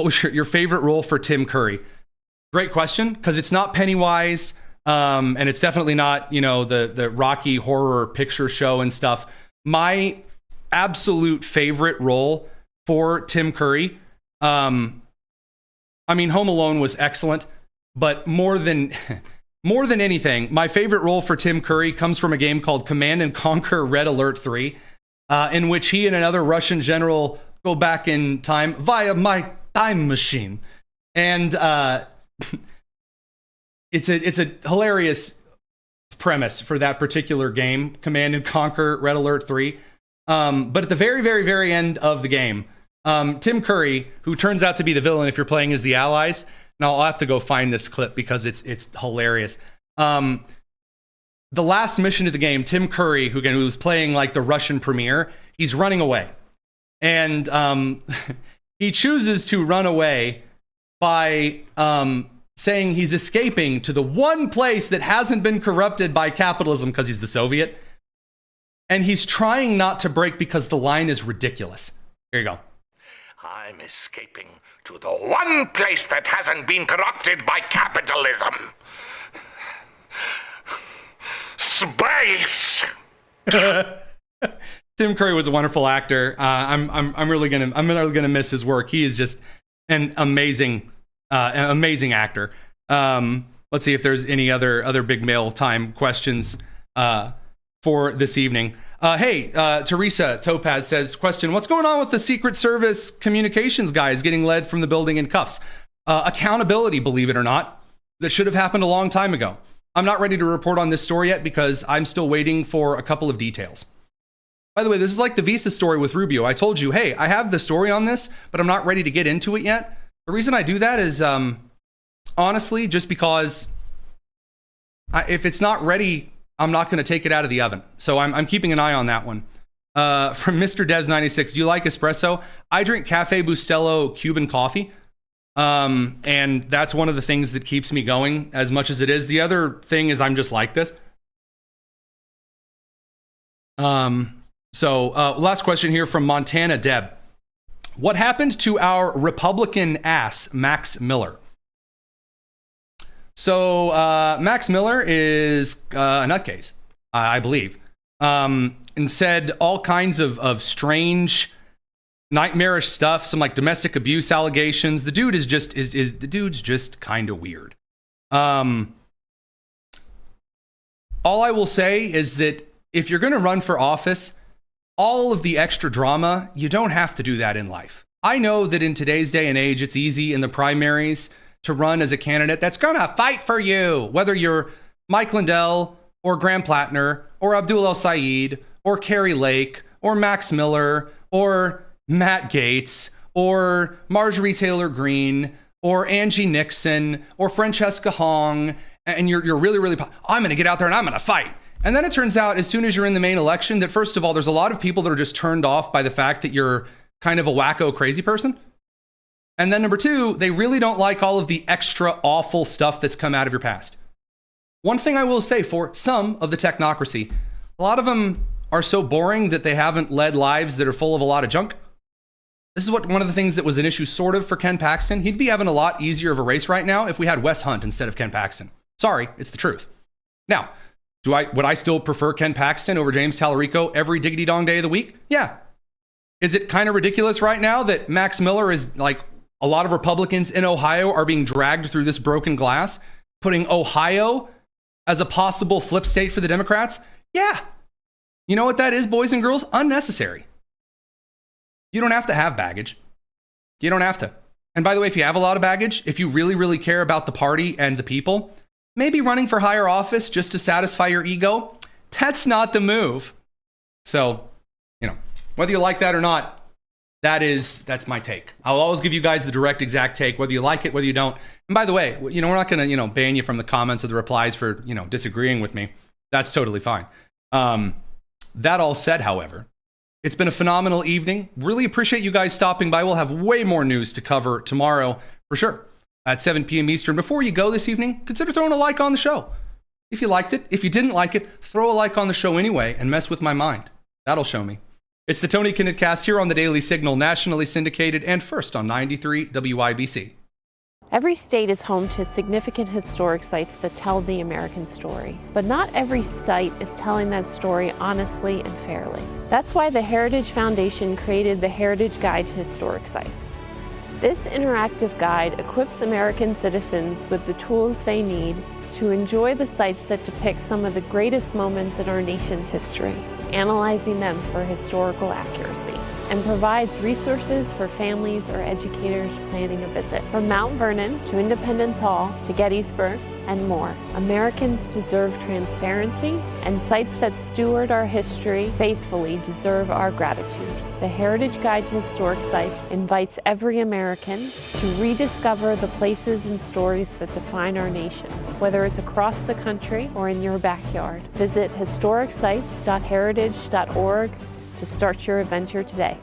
was your favorite role for Tim Curry? Great question, because it's not Pennywise, and it's definitely not, you know, the Rocky Horror Picture Show and stuff. My absolute favorite role for Tim Curry, I mean, Home Alone was excellent. But more than anything, my favorite role for Tim Curry comes from a game called Command and Conquer Red Alert 3, in which he and another Russian general go back in time via my time machine. And it's a hilarious premise for that particular game, Command and Conquer Red Alert 3. But at the very, very, very end of the game, Tim Curry, who turns out to be the villain if you're playing as the Allies. Now, I'll have to go find this clip because it's hilarious. The last mission of the game, Tim Curry, who was playing like the Russian premier, he's running away. And he chooses to run away by saying he's escaping to the one place that hasn't been corrupted by capitalism because he's the Soviet. And he's trying not to break because the line is ridiculous. Here you go. I'm escaping to the one place that hasn't been corrupted by capitalism. Space. Tim Curry was a wonderful actor. I'm really gonna miss his work. He is just an amazing actor. Let's see if there's any other big mail time questions for this evening. Teresa Topaz says, question, what's going on with the Secret Service communications guys getting led from the building in cuffs? Accountability, believe it or not, that should have happened a long time ago. I'm not ready to report on this story yet because I'm still waiting for a couple of details. By the way, this is like the visa story with Rubio. I told you, hey, I have the story on this, but I'm not ready to get into it yet. The reason I do that is, honestly, just because if it's not ready, I'm not going to take it out of the oven. So I'm keeping an eye on that one. From Mr. Devs96, do you like espresso? I drink Cafe Bustelo Cuban coffee. And that's one of the things that keeps me going as much as it is. The other thing is I'm just like this. Last question here from Montana Deb. What happened to our Republican ass, Max Miller? So Max Miller is a nutcase, I believe, and said all kinds of strange, nightmarish stuff. Some like domestic abuse allegations. The dude is just kind of weird. All I will say is that if you're going to run for office, all of the extra drama, you don't have to do that in life. I know that in today's day and age, it's easy in the primaries to run as a candidate that's going to fight for you, whether you're Mike Lindell or Graham Plattner or Abdul El Sayed or Carrie Lake or Max Miller or Matt Gaetz or Marjorie Taylor Greene or Angie Nixon or Francesca Hong, and you're really, I'm going to get out there and I'm going to fight. And then it turns out as soon as you're in the main election that, first of all, there's a lot of people that are just turned off by the fact that you're kind of a wacko crazy person. And then number two, they really don't like all of the extra awful stuff that's come out of your past. One thing I will say for some of the technocracy, a lot of them are so boring that they haven't led lives that are full of a lot of junk. This is one of the things that was an issue sort of for Ken Paxton. He'd be having a lot easier of a race right now if we had Wes Hunt instead of Ken Paxton. Sorry, it's the truth. Now, would I still prefer Ken Paxton over James Tallarico every diggity dong day of the week? Yeah. Is it kind of ridiculous right now that Max Miller is like, a lot of Republicans in Ohio are being dragged through this broken glass, putting Ohio as a possible flip state for the Democrats? Yeah. You know what that is, boys and girls? Unnecessary. You don't have to have baggage. You don't have to. And by the way, if you have a lot of baggage, if you really, really care about the party and the people, maybe running for higher office just to satisfy your ego, that's not the move. So, whether you like that or not, that's my take. I'll always give you guys the direct, exact take, whether you like it, whether you don't. And by the way, we're not going to, ban you from the comments or the replies for, disagreeing with me. That's totally fine. That all said, however, it's been a phenomenal evening. Really appreciate you guys stopping by. We'll have way more news to cover tomorrow for sure at 7 p.m. Eastern. Before you go this evening, consider throwing a like on the show. If you liked it, if you didn't like it, throw a like on the show anyway and mess with my mind. That'll show me. It's the Tony Kinnett Cast here on the Daily Signal, nationally syndicated and first on 93 WIBC. Every state is home to significant historic sites that tell the American story, but not every site is telling that story honestly and fairly. That's why the Heritage Foundation created the Heritage Guide to Historic Sites. This interactive guide equips American citizens with the tools they need to enjoy the sites that depict some of the greatest moments in our nation's history, analyzing them for historical accuracy, and provides resources for families or educators planning a visit. From Mount Vernon to Independence Hall to Gettysburg and more, Americans deserve transparency, and sites that steward our history faithfully deserve our gratitude. The Heritage Guide to Historic Sites invites every American to rediscover the places and stories that define our nation, whether it's across the country or in your backyard. Visit historicsites.heritage.org to start your adventure today.